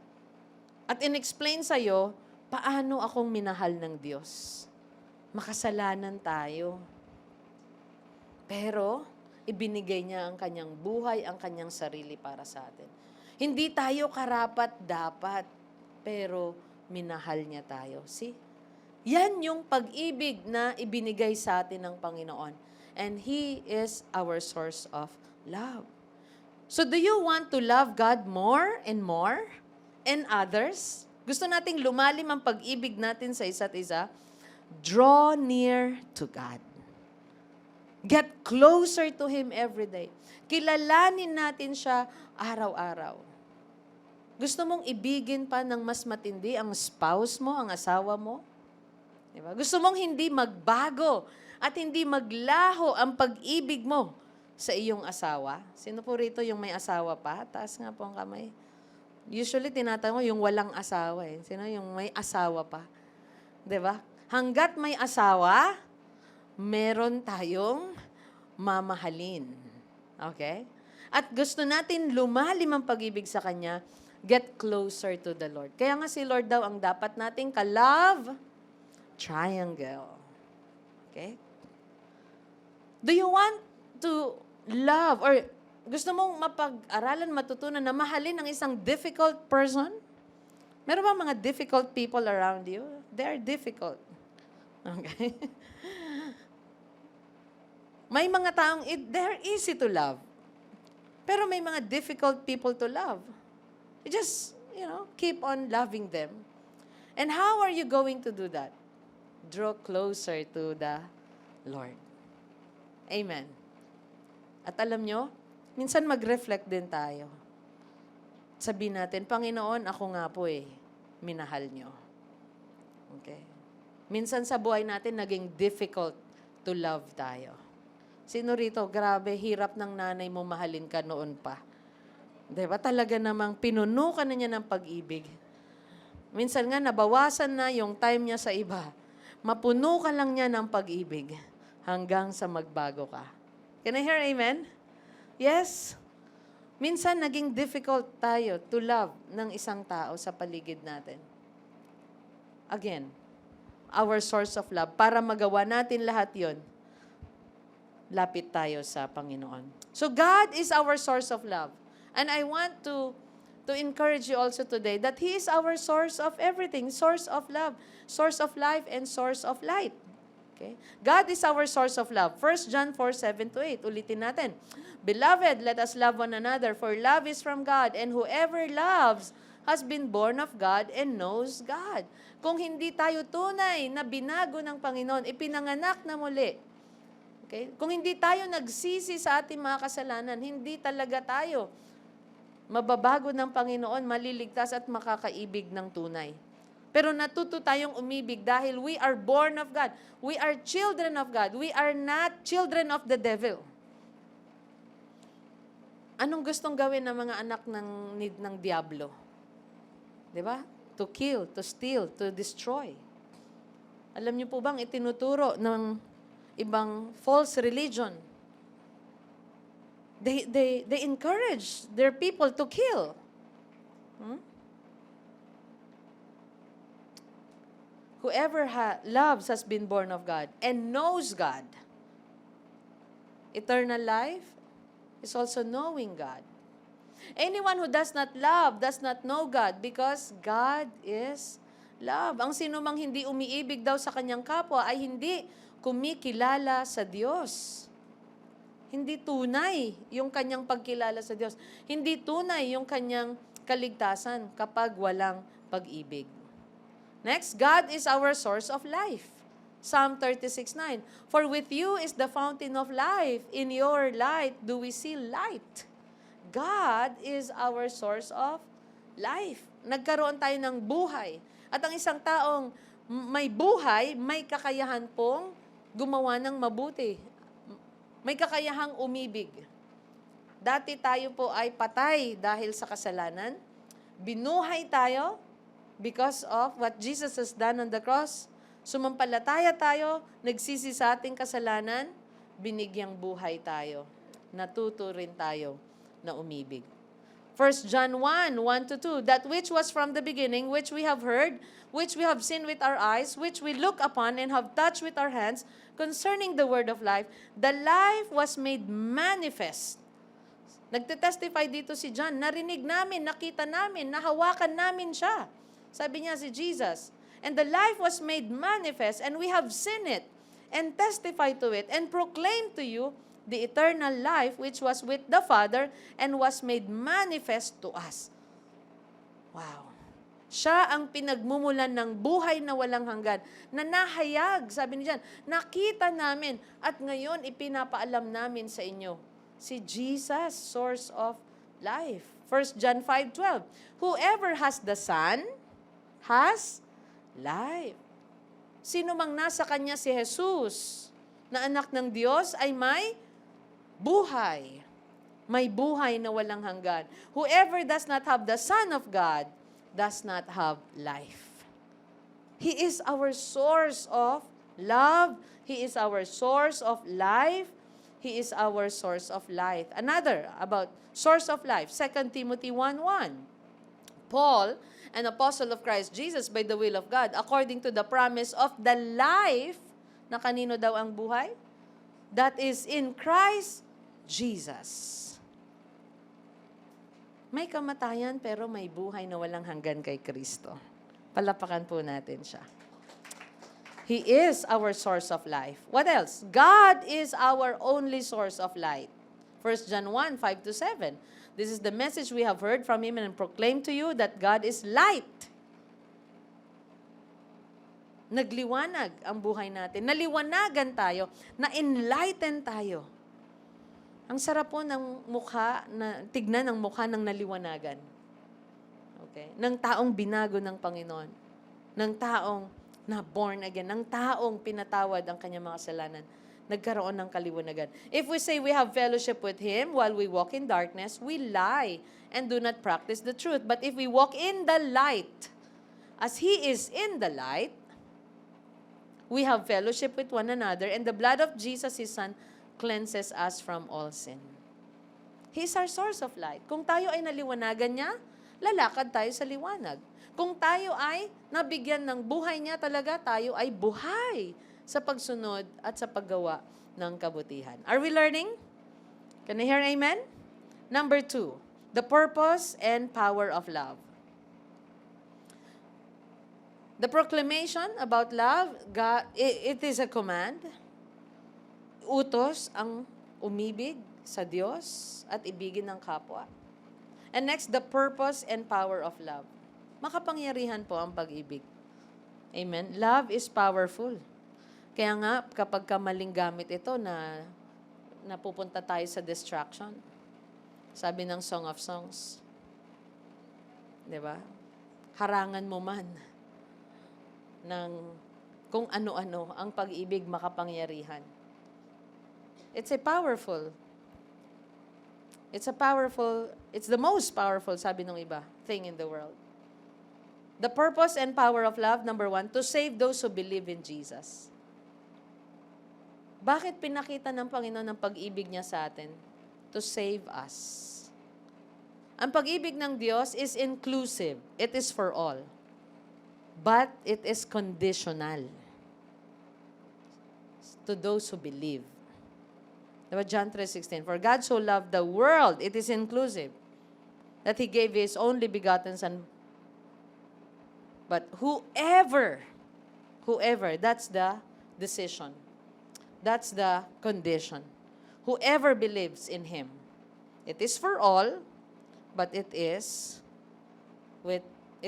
C: At in-explain sa'yo, paano akong minahal ng Diyos. Makasalanan tayo. Pero, ibinigay niya ang kanyang buhay, ang kanyang sarili para sa atin. Hindi tayo karapat-dapat, pero minahal niya tayo. See? Yan yung pag-ibig na ibinigay sa atin ng Panginoon. And He is our source of love. So do you want to love God more and more? And others? Gusto nating lumalim ang pag-ibig natin sa isa't isa? Draw near to God. Get closer to Him every day. Kilalanin natin siya araw-araw. Gusto mong ibigin pa ng mas matindi ang spouse mo, ang asawa mo? Diba? Gusto mong hindi magbago at hindi maglaho ang pag-ibig mo sa iyong asawa? Sino po rito yung may asawa pa? Taas nga po ang kamay. Usually, tinatanong yung walang asawa eh. Sino yung may asawa pa? Diba? Hanggat may asawa, meron tayong mamahalin. Okay? At gusto natin lumalim ang pag-ibig sa Kanya, get closer to the Lord. Kaya nga si Lord daw ang dapat nating ka-love triangle. Okay? Do you want to love or gusto mong mapag-aralan, matutunan na mahalin ang isang difficult person? Meron ba mga difficult people around you? They're difficult. Okay? May mga taong, they're easy to love. Pero may mga difficult people to love. You just, keep on loving them. And how are you going to do that? Draw closer to the Lord. Amen. At alam nyo, minsan mag-reflect din tayo. Sabihin natin, Panginoon, ako nga po minahal nyo. Okay? Minsan sa buhay natin, naging difficult to love tayo. Sino rito, grabe, hirap ng nanay mo mahalin ka noon pa. Diba? Talaga namang pinuno ka na niya ng pag-ibig. Minsan nga, nabawasan na yung time niya sa iba. Mapuno ka lang niya ng pag-ibig hanggang sa magbago ka. Can I hear amen? Yes. Minsan naging difficult tayo to love ng isang tao sa paligid natin. Again, our source of love. Para magawa natin lahat yon, lapit tayo sa Panginoon. So God is our source of love. And I want to encourage you also today that He is our source of everything. Source of love, source of life, and source of light. Okay? God is our source of love. 1 John 4:7-8. Ulitin natin. Beloved, let us love one another, for love is from God, and whoever loves has been born of God and knows God. Kung hindi tayo tunay na binago ng Panginoon, ipinanganak na muli, okay? Kung hindi tayo nagsisi sa ating mga kasalanan, hindi talaga tayo mababago ng Panginoon, maliligtas at makakaibig ng tunay. Pero natuto tayong umibig dahil we are born of God. We are children of God. We are not children of the devil. Anong gustong gawin ng mga anak ng Diablo? 'Di ba? To kill, to steal, to destroy. Alam niyo po bang itinuturo ng ibang false religion? They encourage their people to kill. Whoever loves has been born of God and knows God. Eternal life is also knowing God. Anyone who does not love does not know God, because God is love. Ang sino mang hindi umiibig daw sa kanyang kapwa ay hindi kumikilala sa Diyos. Hindi tunay yung kanyang pagkilala sa Diyos. Hindi tunay yung kanyang kaligtasan kapag walang pag-ibig. Next, God is our source of life. Psalm 36:9. For with you is the fountain of life. In your light do we see light. God is our source of life. Nagkaroon tayo ng buhay. At ang isang taong may buhay, may kakayahan pong gumawa ng mabuti. May kakayahang umibig. Dati tayo po ay patay dahil sa kasalanan. Binuhay tayo because of what Jesus has done on the cross. Sumampalataya tayo, nagsisi sa ating kasalanan, binigyang buhay tayo. Natuto rin tayo na umibig. 1 John 1:1-2, that which was from the beginning, which we have heard, which we have seen with our eyes, which we look upon and have touched with our hands, concerning the word of life, the life was made manifest. Nagtetestify dito si John, narinig namin, nakita namin, nahawakan namin siya. Sabi niya si Jesus, and the life was made manifest, and we have seen it, and testify to it, and proclaim to you the eternal life which was with the Father and was made manifest to us. Wow. Siya ang pinagmumulan ng buhay na walang hanggan, na nahayag, sabi niya, nakita namin at ngayon ipinapaalam namin sa inyo. Si Jesus, source of life. 1 John 5:12, whoever has the Son has life. Sino mang nasa kanya si Jesus, na anak ng Diyos, ay may buhay. May buhay na walang hanggan. Whoever does not have the Son of God does not have life. He is our source of love. He is our source of life. He is our source of life. Another about source of life, 2 Timothy 1:1. Paul, an apostle of Christ Jesus by the will of God, according to the promise of the life, na kanino daw ang buhay? That is in Christ Jesus. May kamatayan pero may buhay na walang hanggan kay Kristo. Palapakan po natin siya. He is our source of life. What else? God is our only source of light. 1 John 1:5-7. This is the message we have heard from Him and proclaim to you that God is light. Nagliwanag ang buhay natin. Naliwanagan tayo. Na-enlighten tayo. Ang sarap po ng mukha, tignan ang mukha ng naliwanagan. Okay? Ng taong binago ng Panginoon. Ng taong na born again. Ng taong pinatawad ang kanyang mga kasalanan. Nagkaroon ng kaliwanagan. If we say we have fellowship with Him while we walk in darkness, we lie and do not practice the truth. But if we walk in the light, as He is in the light, we have fellowship with one another, and the blood of Jesus, His Son, cleanses us from all sin. He is our source of light. Kung tayo ay naliwanagan niya, lalakad tayo sa liwanag. Kung tayo ay nabigyan ng buhay niya talaga, tayo ay buhay sa pagsunod at sa paggawa ng kabutihan. Are we learning? Can I hear amen? Number 2, the purpose and power of love. The proclamation about love, God, it is a command. Utos ang umibig sa Diyos at ibigin ng kapwa. And next, the purpose and power of love. Makapangyarihan po ang pag-ibig. Amen? Love is powerful. Kaya nga, kapag maling gamit ito na napupunta tayo sa distraction. Sabi ng Song of Songs. Di ba? Harangan mo man ng kung ano-ano ang pag-ibig makapangyarihan. It's the most powerful, sabi ng iba, thing in the world. The purpose and power of love, number 1, to save those who believe in Jesus. Bakit pinakita ng Panginoon ang pag-ibig niya sa atin? To save us. Ang pag-ibig ng Diyos is inclusive. It is for all. But it is conditional to those who believe. Diba, John 3:16, for God so loved the world, it is inclusive, that He gave His only begotten Son. But whoever, that's the decision. That's the condition. Whoever believes in Him. It is for all, but it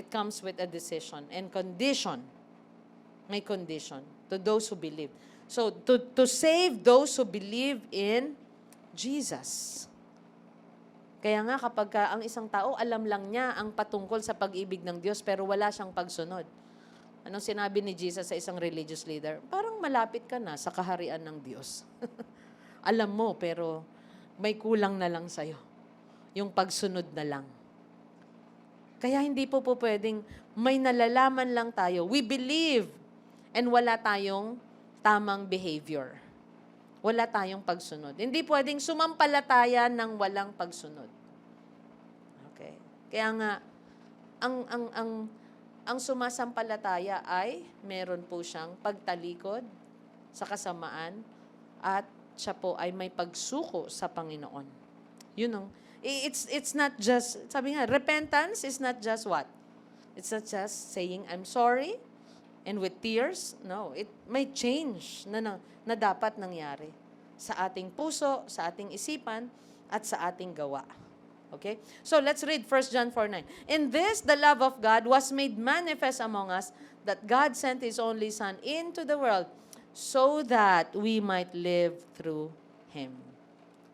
C: comes with a decision and condition. May condition. To those who believe. So, to save those who believe in Jesus. Kaya nga kapag ang isang tao, alam lang niya ang patungkol sa pag-ibig ng Diyos pero wala siyang pagsunod. Anong sinabi ni Jesus sa isang religious leader? Parang malapit ka na sa kaharian ng Diyos. Alam mo, pero may kulang na lang sa'yo. Yung pagsunod na lang. Kaya hindi po pwedeng may nalalaman lang tayo. We believe and wala tayong tamang behavior. Wala tayong pagsunod. Hindi pwedeng sumampalataya ng walang pagsunod. Okay. Kaya nga, ang sumasampalataya ay meron po siyang pagtalikod sa kasamaan at siya po ay may pagsuko sa Panginoon. Yun ang, it's not just, sabi nga, repentance is not just what? It's not just saying, I'm sorry, and with tears. No, it may change na dapat nangyari sa ating puso, sa ating isipan, at sa ating gawa. Okay? So, let's read 1 John 4:9. In this, the love of God was made manifest among us, that God sent His only Son into the world so that we might live through Him,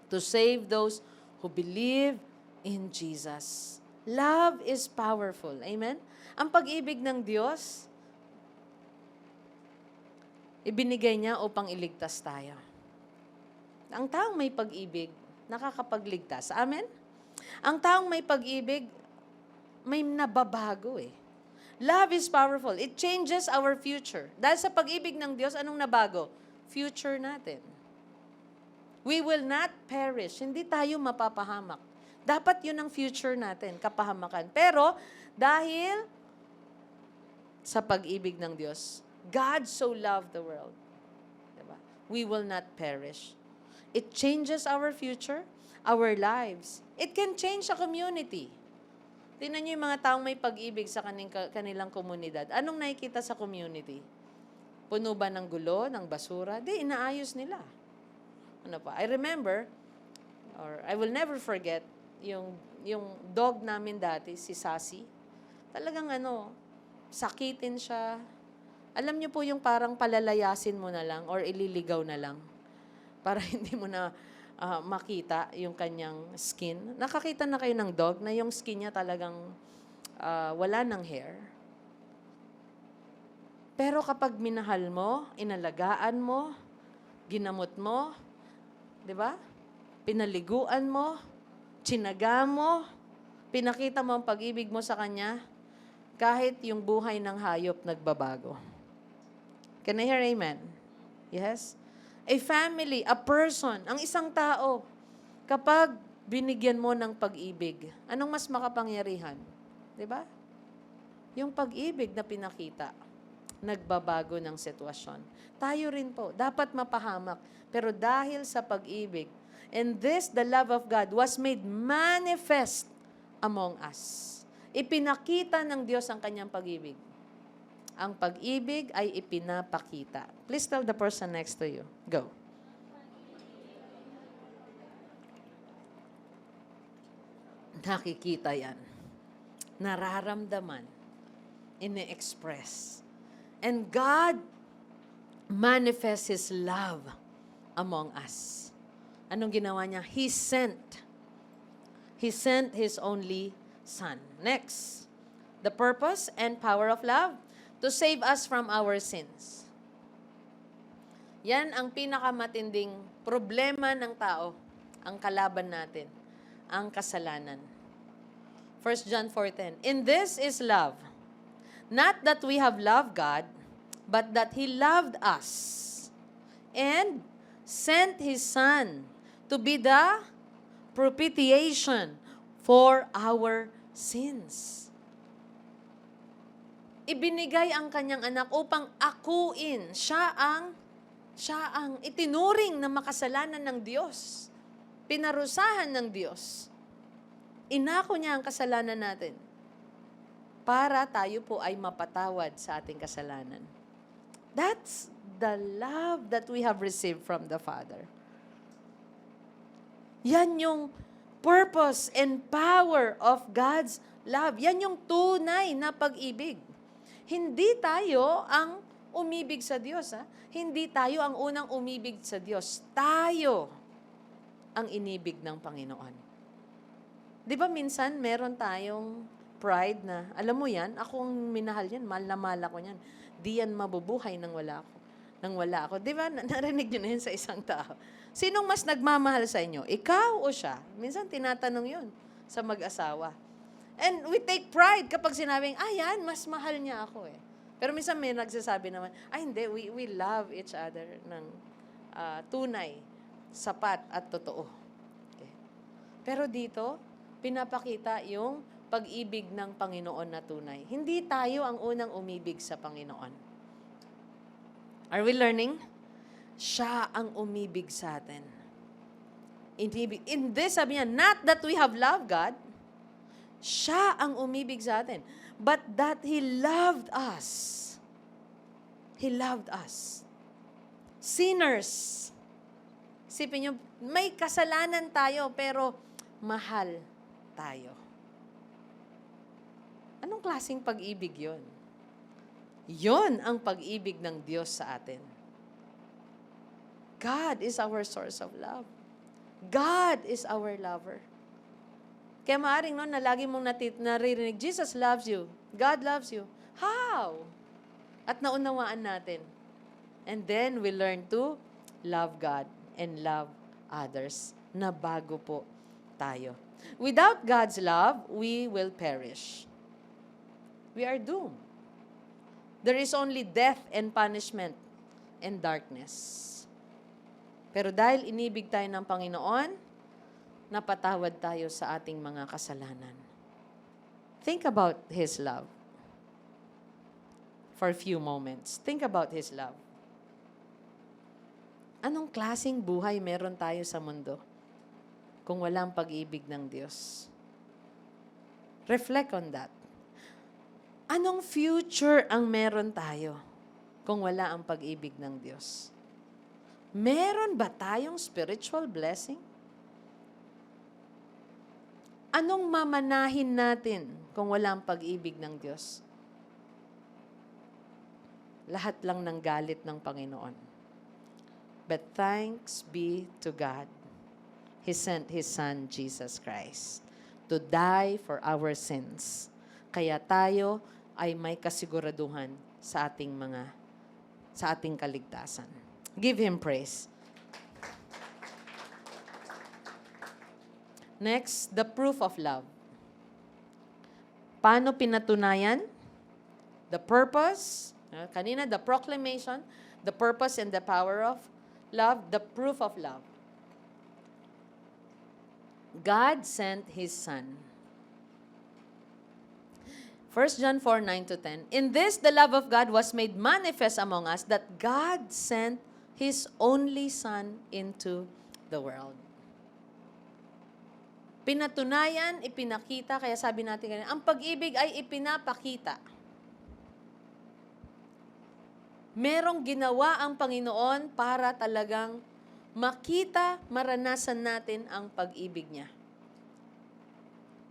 C: to save those who believe in Jesus. Love is powerful. Amen? Ang pag-ibig ng Diyos, ibinigay niya upang iligtas tayo. Ang taong may pag-ibig, nakakapagligtas. Amen? Ang taong may pag-ibig, may nababago eh. Love is powerful. It changes our future. Dahil sa pag-ibig ng Diyos, anong nabago? Future natin. We will not perish. Hindi tayo mapapahamak. Dapat yun ang future natin, kapahamakan. Pero, dahil sa pag-ibig ng Diyos, God so loved the world. Diba? We will not perish. It changes our future, our lives. It can change a community. Tingnan niyo yung mga taong may pag-ibig sa kanilang komunidad. Anong nakikita sa community? Puno ba ng gulo, ng basura? Di, inaayos nila. Ano pa? I remember, or I will never forget, yung dog namin dati, si Sassy. Talagang sakitin siya. Alam niyo po yung parang palalayasin mo na lang or ililigaw na lang para hindi mo na makita yung kanyang skin. Nakakita na kayo ng dog na yung skin niya talagang wala ng hair. Pero kapag minahal mo, inalagaan mo, ginamot mo, di ba? Pinaliguan mo, tsinaga mo, pinakita mo ang pag-ibig mo sa kanya, kahit yung buhay ng hayop nagbabago. Can I hear amen? Yes? A family, a person, ang isang tao, kapag binigyan mo ng pag-ibig, anong mas makapangyarihan? Diba? Yung pag-ibig na pinakita, nagbabago ng sitwasyon. Tayo rin po, dapat mapahamak. Pero dahil sa pag-ibig, and this, the love of God, was made manifest among us. Ipinakita ng Diyos ang kanyang pag-ibig. Ang pag-ibig ay ipinapakita. Please tell the person next to you. Go. Nakikita yan. Nararamdaman. Ine-express. And God manifests His love among us. Anong ginawa niya? He sent His only Son. Next. The purpose and power of love. To save us from our sins. Yan ang pinakamatinding problema ng tao, ang kalaban natin, ang kasalanan. 1 John 4:10. In this is love, not that we have loved God, but that He loved us and sent His Son to be the propitiation for our sins. Ibinigay ang kanyang anak upang akuin. Siya ang itinuring na makasalanan ng Diyos. Pinarusahan ng Diyos. Inako niya ang kasalanan natin para tayo po ay mapatawad sa ating kasalanan. That's the love that we have received from the Father. Yan yung purpose and power of God's love. Yan yung tunay na pag-ibig. Hindi tayo ang umibig sa Diyos. Hindi tayo ang unang umibig sa Diyos. Tayo ang inibig ng Panginoon. Di ba minsan meron tayong pride na, alam mo yan, ako ang minahal yan, mahal na mahal ako yan. Di yan mabubuhay nang wala ako. Nang wala ako. Di ba, narinig nyo na yun sa isang tao. Sinong mas nagmamahal sa inyo? Ikaw o siya? Minsan tinatanong yun sa mag-asawa. And we take pride kapag sinabing, yan, mas mahal niya ako eh. Pero minsan may nagsasabi naman, hindi, we love each other ng tunay, sapat at totoo. Okay. Pero dito, pinapakita yung pag-ibig ng Panginoon na tunay. Hindi tayo ang unang umibig sa Panginoon. Are we learning? Siya ang umibig sa atin. In this, sabi niya, not that we have loved God, siya ang umibig sa atin. But that He loved us. He loved us. Sinners. Isipin niyo, may kasalanan tayo, pero mahal tayo. Anong klaseng pag-ibig yon? Yon ang pag-ibig ng Diyos sa atin. God is our source of love. God is our lover. Kaya maaaring na lagi mong naririnig, Jesus loves you. God loves you. How? At naunawaan natin. And then we learn to love God and love others na bago po tayo. Without God's love, we will perish. We are doomed. There is only death and punishment and darkness. Pero dahil inibig tayo ng Panginoon, napatawad tayo sa ating mga kasalanan. Think about His love. For a few moments. Think about His love. Anong klaseng buhay meron tayo sa mundo kung walang pag-ibig ng Diyos? Reflect on that. Anong future ang meron tayo kung wala ang pag-ibig ng Diyos? Meron ba tayong spiritual blessing? Anong mamanahin natin kung wala ang pag-ibig ng Diyos? Lahat lang ng galit ng Panginoon. But thanks be to God. He sent His Son, Jesus Christ, to die for our sins. Kaya tayo ay may kasiguraduhan sa ating kaligtasan. Give Him praise. Next, the proof of love. Paano pinatunayan? The purpose, kanina the proclamation, the purpose and the power of love, the proof of love. God sent His Son. 1 John 4:9-10. In this, the love of God was made manifest among us, that God sent His only Son into the world. Pinatunayan, ipinakita, kaya sabi natin kanina, ang pag-ibig ay ipinapakita. Merong ginawa ang Panginoon para talagang makita, maranasan natin ang pag-ibig niya.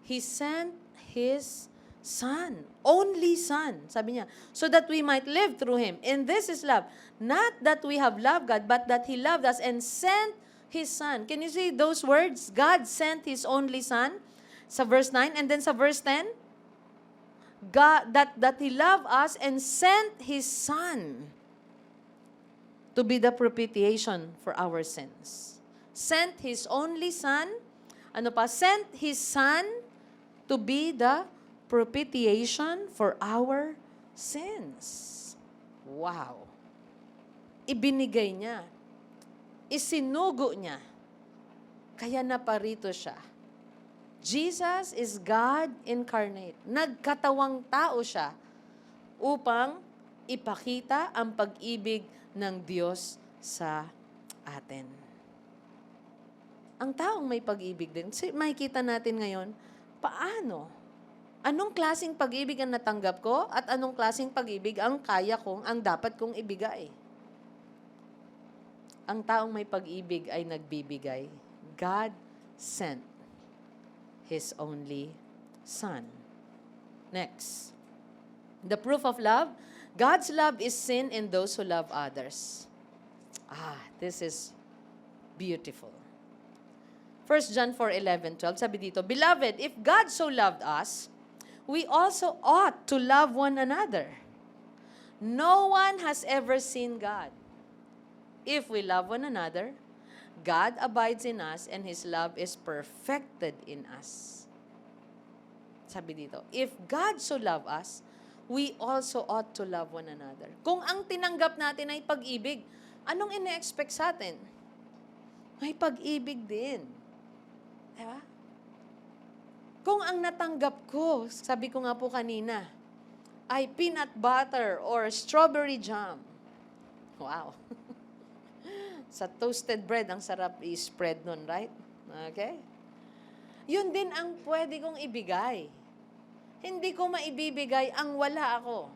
C: He sent His Son, only Son, sabi niya, so that we might live through Him. And this is love. Not that we have loved God, but that He loved us and sent His Son. Can you see those words? God sent His only Son, sa verse 9, and then sa verse 10, God, that He loved us and sent His Son to be the propitiation for our sins. Sent His only Son, sent His Son to be the propitiation for our sins. Wow. Ibinigay niya. Isinugo niya. Kaya naparito siya. Jesus is God incarnate. Nagkatawang tao siya upang ipakita ang pag-ibig ng Diyos sa atin. Ang taong may pag-ibig din, makikita natin ngayon, paano? Anong klaseng pag-ibig ang natanggap ko at anong klaseng pag-ibig ang dapat kong ibigay? Ang taong may pag-ibig ay nagbibigay. God sent His only Son. Next. The proof of love, God's love is seen in those who love others. This is beautiful. 1 John 4:11-12, sabi dito, Beloved, if God so loved us, we also ought to love one another. No one has ever seen God. If we love one another, God abides in us and His love is perfected in us. Sabi dito, if God so loved us, we also ought to love one another. Kung ang tinanggap natin ay pag-ibig, anong ine-expect sa atin? May pag-ibig din. Diba? Kung ang natanggap ko, sabi ko nga po kanina, ay peanut butter or strawberry jam. Wow. Sa toasted bread, ang sarap i-spread nun, right? Okay? Yun din ang pwede kong ibigay. Hindi ko maibibigay ang wala ako.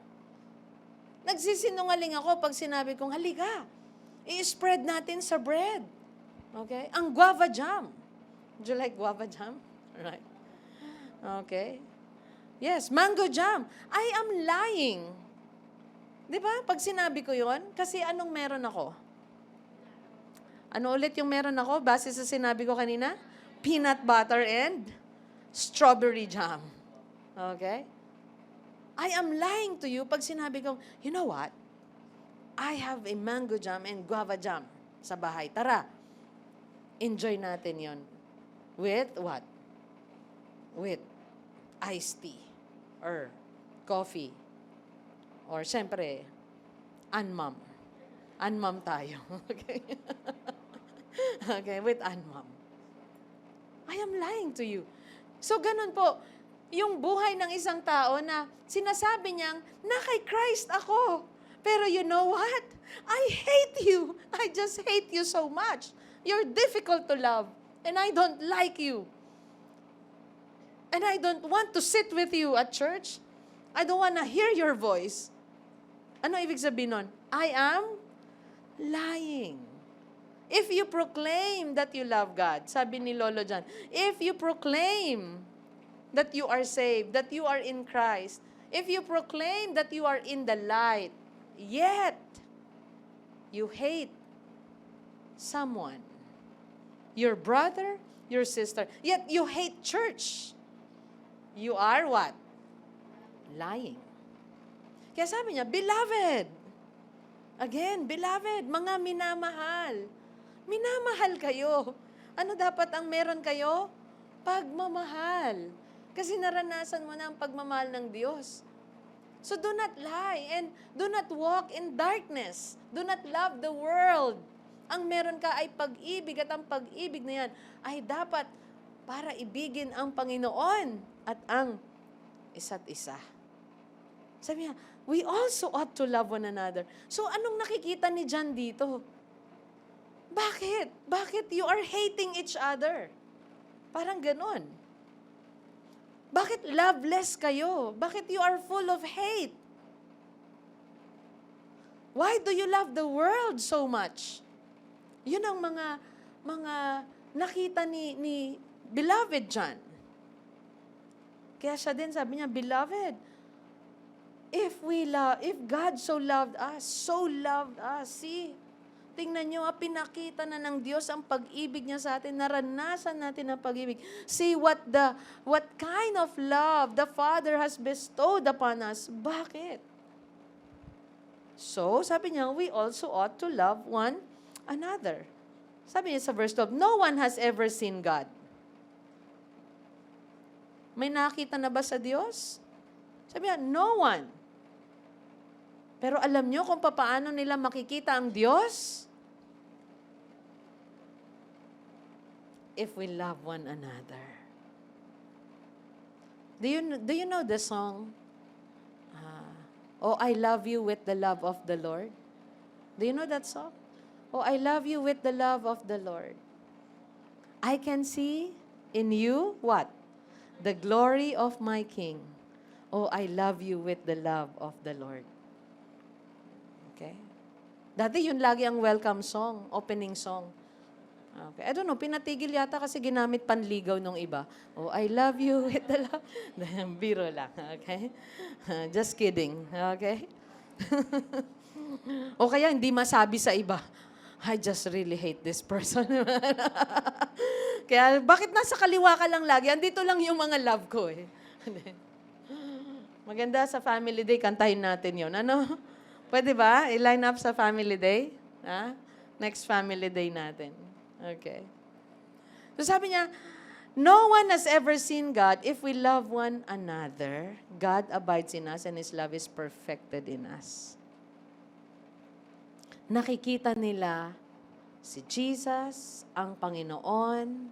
C: Nagsisinungaling ako pag sinabi kong, halika, i-spread natin sa bread. Okay? Ang guava jam. Do you like guava jam? Right. Okay. Yes, mango jam. I am lying. Di ba? Pag sinabi ko yon, kasi anong meron ako? Ano ulit yung meron ako? Base sa sinabi ko kanina? Peanut butter and strawberry jam. Okay? I am lying to you pag sinabi kong, you know what? I have a mango jam and guava jam sa bahay. Tara, enjoy natin yon. With what? With iced tea or coffee or syempre, Anmam. Anmam tayo. Okay? Okay, with Anmam. I am lying to you. So, ganun po, yung buhay ng isang tao na sinasabi niyang, na kay Christ ako. Pero you know what? I hate you. I just hate you so much. You're difficult to love. And I don't like you. And I don't want to sit with you at church. I don't want to hear your voice. Ano ibig sabihin nun? I am lying. If you proclaim that you love God, sabi ni Lolo John, if you proclaim that you are saved, that you are in Christ, if you proclaim that you are in the light, yet you hate someone, your brother, your sister, yet you hate church, you are what? Lying. Kaya sabi niya, beloved. Again, beloved, mga minamahal. Minamahal kayo. Ano dapat ang meron kayo? Pagmamahal. Kasi naranasan mo na ang pagmamahal ng Diyos. So do not lie and do not walk in darkness. Do not love the world. Ang meron ka ay pag-ibig at ang pag-ibig na yan ay dapat para ibigin ang Panginoon at ang isa't isa. Sabi niya, we also ought to love one another. So anong nakikita ni John dito? Bakit? Bakit you are hating each other? Parang ganon. Bakit loveless kayo? Bakit you are full of hate? Why do you love the world so much? Yun ang mga nakita ni beloved John. Kaya siya din sabi niya, beloved, if God so loved us, see, tingnan niyo, pinakita na ng Diyos ang pag-ibig niya sa atin, naranasan natin ang pag-ibig. See what kind of love the Father has bestowed upon us. Bakit? So, sabi niya, we also ought to love one another. Sabi niya sa verse 12, no one has ever seen God. May nakita na ba sa Diyos? Sabi niya, no one. Pero alam niyo kung paano nila makikita ang Diyos? If we love one another. Do you know the song? Oh, I love you with the love of the Lord. Do you know that song? Oh, I love you with the love of the Lord. I can see in you, what? The glory of my King. Oh, I love you with the love of the Lord. Okay? Dati yun lagi ang welcome song, opening song. Okay. I don't know, pinatigil yata kasi ginamit panligaw nung iba. Oh, I love you with the love. Biro lang, okay? Just kidding, okay? O kaya hindi masabi sa iba, I just really hate this person. Kaya bakit nasa kaliwa ka lang lagi? Andito lang yung mga love ko eh. Maganda sa family day, kantahin natin yon. Ano? Pwede ba? I-line up sa family day? Ha? Next family day natin. Okay. So sabi niya, no one has ever seen God. If we love one another, God abides in us and His love is perfected in us. Nakikita nila si Jesus, ang Panginoon.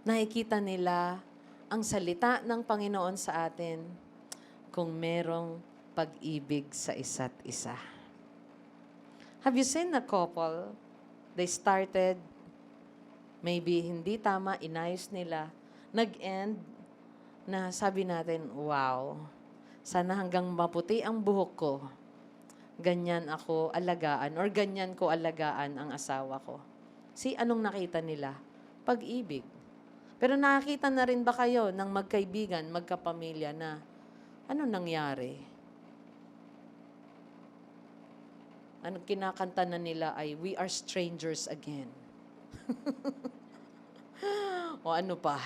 C: Nakikita nila ang salita ng Panginoon sa atin kung merong pag-ibig sa isa't isa. Have you seen a couple? They started, maybe hindi tama, inayos nila. Nag-end na sabi natin, wow, sana hanggang maputi ang buhok ko, ganyan ako alagaan or ganyan ko alagaan ang asawa ko. Anong nakita nila? Pag-ibig. Pero nakakita na rin ba kayo ng magkaibigan, magkapamilya na ano nangyari? Ano kinakanta na nila ay, we are strangers again. O ano pa?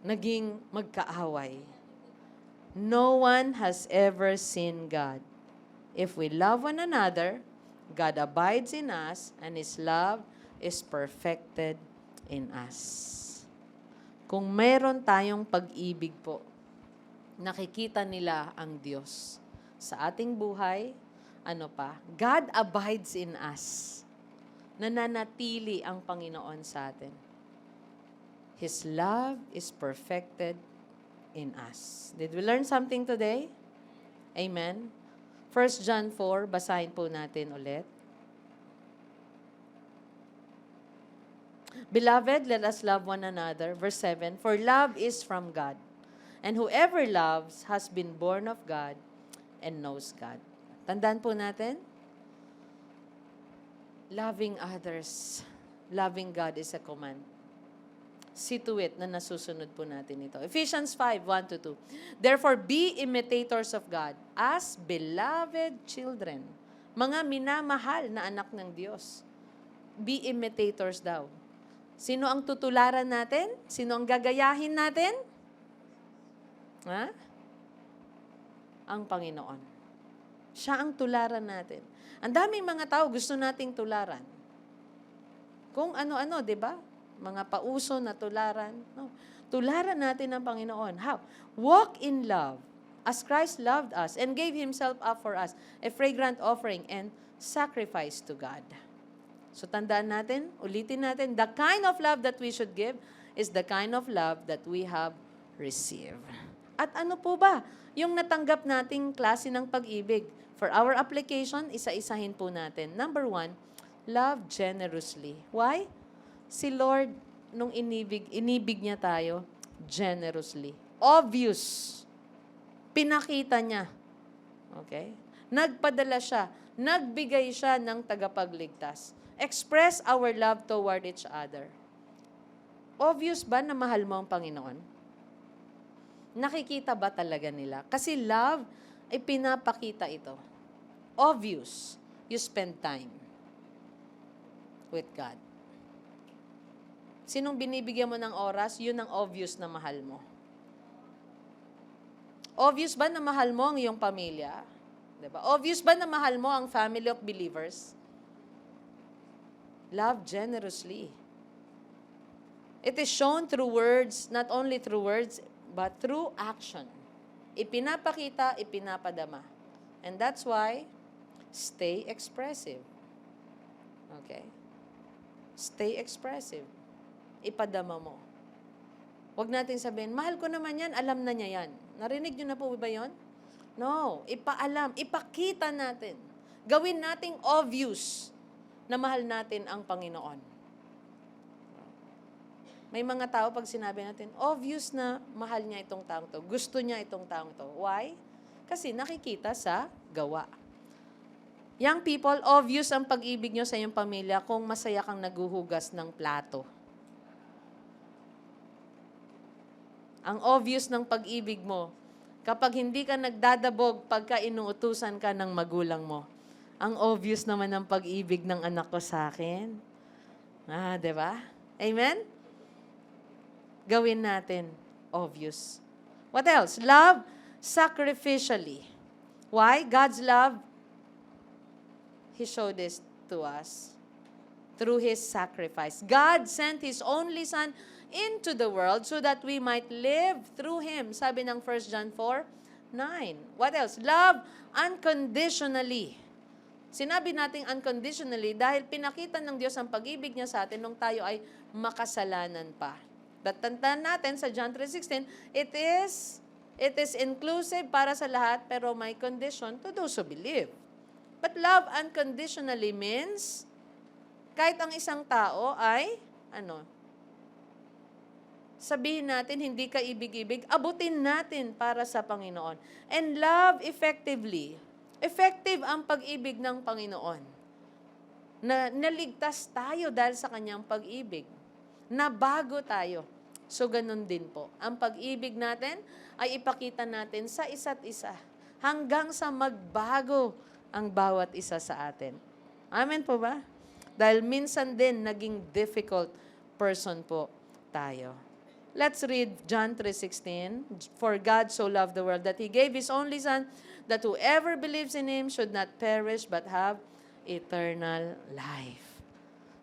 C: Naging magkaaway. No one has ever seen God. If we love one another, God abides in us, and His love is perfected in us. Kung meron tayong pag-ibig po, nakikita nila ang Diyos sa ating buhay. Ano pa? God abides in us. Nananatili ang Panginoon sa atin. His love is perfected in us. Did we learn something today? Amen. 1 John 4, basahin po natin ulit. Beloved, let us love one another. Verse 7, for love is from God. And whoever loves has been born of God and knows God. Tandaan po natin, loving others, loving God is a command. See to it na nasusunod po natin ito. Ephesians 5, 1-2. Therefore, be imitators of God as beloved children. Mga minamahal na anak ng Diyos. Be imitators daw. Sino ang tutularan natin? Sino ang gagayahin natin? Ha? Ang Panginoon. Siya ang tularan natin. Ang daming mga tao gusto nating tularan. Kung ano-ano, di ba? Mga pauso na tularan. No. Tularan natin ang Panginoon. How? Walk in love as Christ loved us and gave Himself up for us, a fragrant offering and sacrifice to God. So tandaan natin, ulitin natin, the kind of love that we should give is the kind of love that we have received. At ano po ba? Yung natanggap nating klase ng pag-ibig. For our application, isa-isahin po natin. Number 1, love generously. Why? Si Lord, nung inibig niya tayo, generously. Obvious. Pinakita niya. Okay? Nagpadala siya. Nagbigay siya ng tagapagligtas. Express our love toward each other. Obvious ba na mahal mo ang Panginoon? Nakikita ba talaga nila? Kasi love ay pinapakita ito. Obvious. You spend time with God. Sinong binibigyan mo ng oras, yun ang obvious na mahal mo. Obvious ba na mahal mo ang iyong pamilya? Diba? Obvious ba na mahal mo ang family of believers? Love generously. It is shown through words, not only through words, but through action. Ipinapakita, ipinapadama. And that's why, stay expressive. Okay? Stay expressive. Ipadama mo. Huwag natin sabihin, mahal ko naman yan, alam na niya yan. Narinig niyo na po ba yun? No. Ipaalam, ipakita natin. Gawin nating obvious na mahal natin ang Panginoon. May mga tao pag sinabi natin, obvious na mahal niya itong taong to. Gusto niya itong taong to. Why? Kasi nakikita sa gawa. Young people, obvious ang pag-ibig nyo sa iyong pamilya kung masaya kang naguhugas ng plato. Ang obvious ng pag-ibig mo Kapag hindi ka nagdadabog pagka inuutusan ka ng magulang mo. Ang obvious naman ng pag-ibig ng anak ko sa akin. Di ba? Amen? Gawin natin obvious. What else? Love sacrificially. Why? God's love, He showed this to us through His sacrifice. God sent His only Son into the world so that we might live through Him. Sabi ng 1 John 4:9. What else? Love unconditionally. Sinabi nating unconditionally dahil pinakita ng Diyos ang pag-ibig niya sa atin nung tayo ay makasalanan pa. Tandaan natin sa John 3:16, it is inclusive para sa lahat pero may condition to those who believe. But love unconditionally means kahit ang isang tao ay sabihin natin hindi ka ibig-ibig, abutin natin para sa Panginoon. And love effectively. Effective ang pag-ibig ng Panginoon. Na naligtas tayo dahil sa kanyang pag-ibig. Nabago tayo. So, ganun din po. Ang pag-ibig natin ay ipakita natin sa isa't isa hanggang sa magbago ang bawat isa sa atin. Amen po ba? Dahil minsan din naging difficult person po tayo. Let's read John 3:16. For God so loved the world that He gave His only Son, that whoever believes in Him should not perish but have eternal life.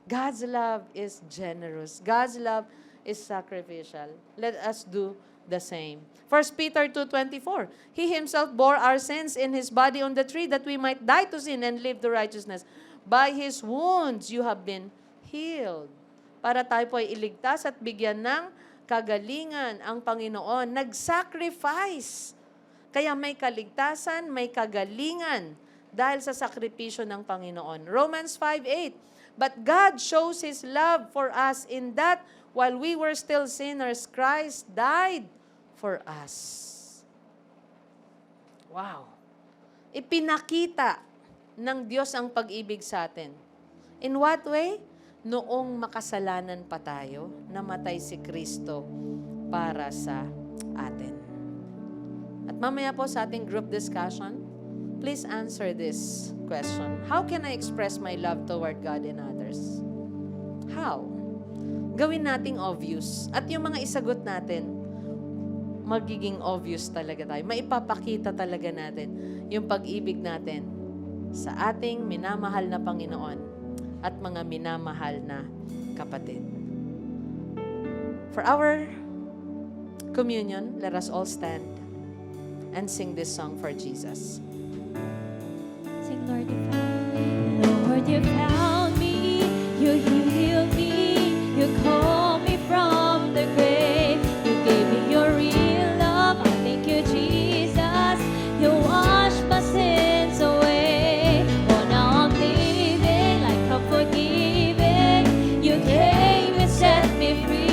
C: God's love is generous. God's love is sacrificial. Let us do the same. 1 Peter 2:24. He Himself bore our sins in His body on the tree that we might die to sin and live to righteousness. By His wounds you have been healed. Para tayo po ay iligtas at bigyan ng kagalingan ang Panginoon. Nag-sacrifice. Kaya may kaligtasan, may kagalingan dahil sa sakripisyo ng Panginoon. Romans 5:8. But God shows His love for us in that while we were still sinners, Christ died for us. Wow. Ipinakita ng Diyos ang pag-ibig sa atin. In what way? Noong makasalanan pa tayo, namatay si Kristo para sa atin. At mamaya po sa ating group discussion, please answer this question. How can I express my love toward God and others? How? Gawin nating obvious. At yung mga isagot natin, magiging obvious talaga tayo. Maipapakita talaga natin yung pag-ibig natin sa ating minamahal na Panginoon at mga minamahal na kapatid. For our communion, let us all stand and sing this song for Jesus.
A: Sing, Lord, you found me. Lord, you found me. You healed me. You called me from the grave. You gave me your real love. I thank you, Jesus. You washed my sins away. Oh, now I'm living like I'm forgiven. You came and set me free.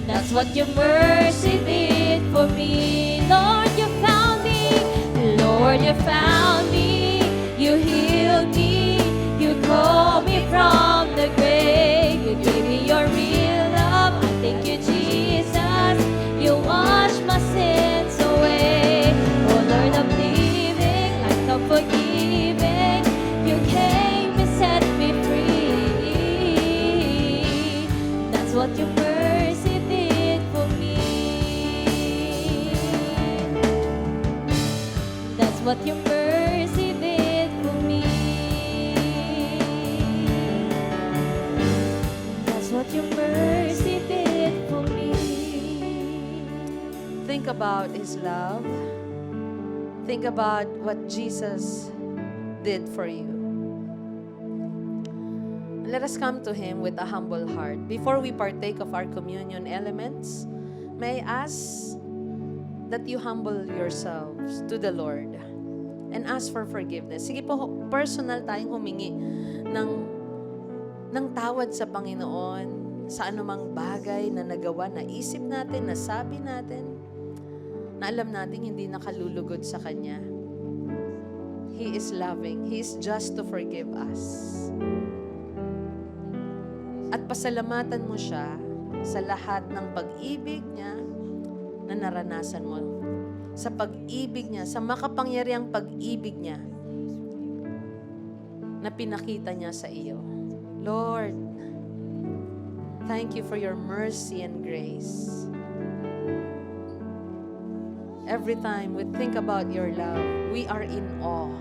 A: That's what your mercy did for me. Lord, you found me. Lord, you found me. You healed me. You called me from the grave. You gave me your real love. I thank you, Jesus. You washed my sins away. Oh, Lord, I'm living like I'm forgiven. You came and set me free. That's what your mercy did for me. That's what your mercy did for me. That's what your mercy did for me.
C: Think about His love. Think about what Jesus did for you. Let us come to Him with a humble heart. Before we partake of our communion elements, may I ask that you humble yourselves to the Lord and ask for forgiveness. Sige po, personal tayong humingi ng tawad sa Panginoon sa anumang bagay na nagawa, naisip natin, nasabi natin, na alam natin hindi nakalulugod sa Kanya. He is loving. He is just to forgive us. At pasalamatan mo siya sa lahat ng pag-ibig niya na naranasan mo. Sa pag-ibig niya, sa makapangyariang pag-ibig niya na pinakita niya sa iyo. Lord, thank you for your mercy and grace. Every time we think about your love, we are in awe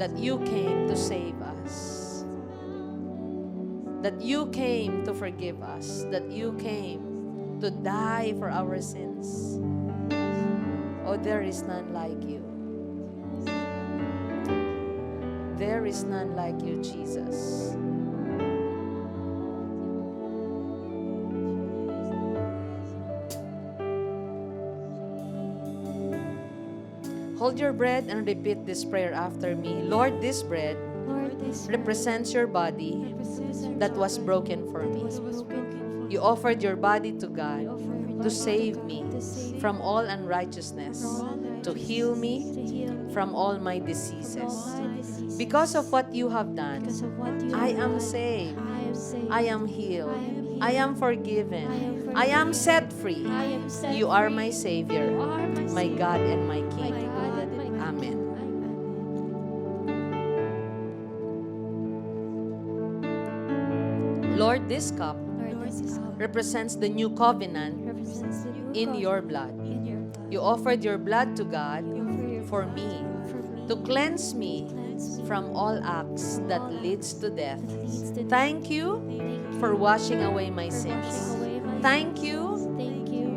C: that you came to save us, that you came to forgive us, that you came to die for our sins. Oh, there is none like you. There is none like you, Jesus. Hold your bread and repeat this prayer after me. Lord, this bread
A: Lord, this
C: represents your body that was broken for me. You offered your body to God to save me from all unrighteousness, to heal me from all my diseases. Because of what you have done, I am saved. I am healed. I am forgiven. I am set free. You are my Savior, my God and my King. Amen. Lord, this cup represents the new covenant in your blood. You offered your blood to God for me, to cleanse me from all acts that leads to death. Thank you for washing away my sins. Thank you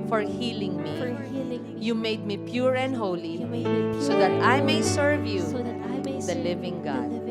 C: for healing me. You made me pure and holy so that I may serve you, the living God. Amen.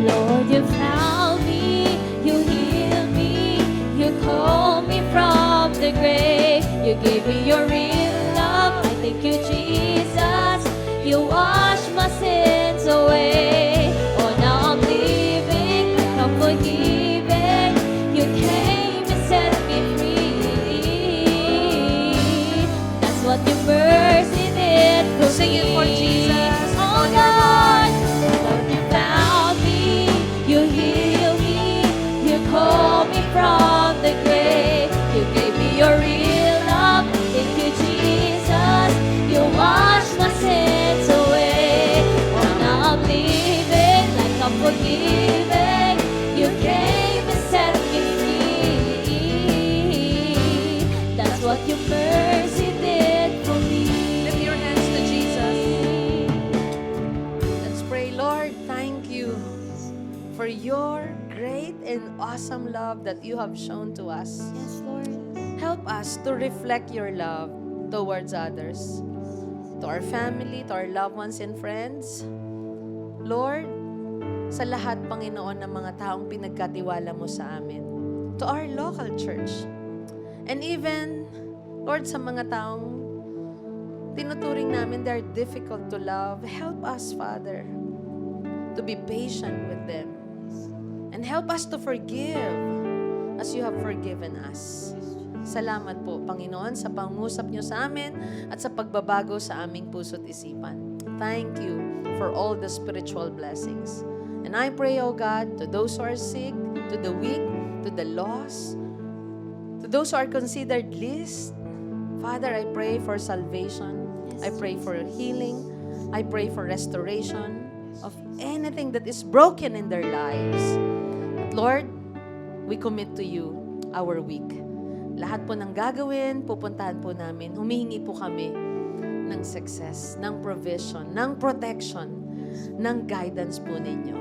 A: Lord, you found me, you healed me, you called me from the grave. You gave me your real love. I thank you, Jesus. You washed my sins away. Oh, now I'm living, I'm forgiven. You came and set me free. That's what your mercy did for
C: Sing
A: me.
C: it for Jesus.
A: Oh God, Lord, you found me, you healed me, you called me from the grave. You gave me your real love. Thank you, Jesus. You washed my sins away. Oh, now I'm living like I'm forgiven. You came and set me free. That's what your mercy did for me.
C: Lift your hands to Jesus. Let's pray. Lord, thank you for your great and awesome love that you have shown to us.
A: Yes, Lord.
C: Help us to reflect your love towards others, to our family, to our loved ones and friends. Lord, sa lahat, Panginoon, ng mga taong pinagkatiwala mo sa amin, to our local church, and even, Lord, sa mga taong tinuturing namin they're difficult to love, help us, Father, to be patient with them, and help us to forgive as you have forgiven us. Salamat po, Panginoon, sa pangusap niyo sa amin at sa pagbabago sa aming puso't isipan. Thank you for all the spiritual blessings. And I pray, O God, to those who are sick, to the weak, to the lost, to those who are considered least. Father, I pray for salvation. I pray for healing. I pray for restoration of anything that is broken in their lives. But Lord, we commit to you our week. Lahat po ng gagawin, pupuntahan po namin, humihingi po kami ng success, ng provision, ng protection, ng guidance po ninyo.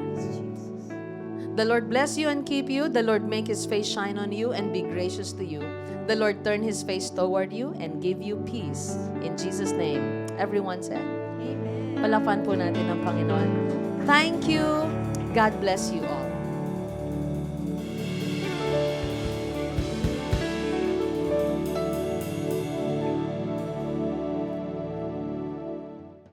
C: The Lord bless you and keep you. The Lord make His face shine on you and be gracious to you. The Lord turn His face toward you and give you peace. In Jesus' name. Everyone said,
A: Amen.
C: Palakpan po natin ang Panginoon. Thank you. God bless you all.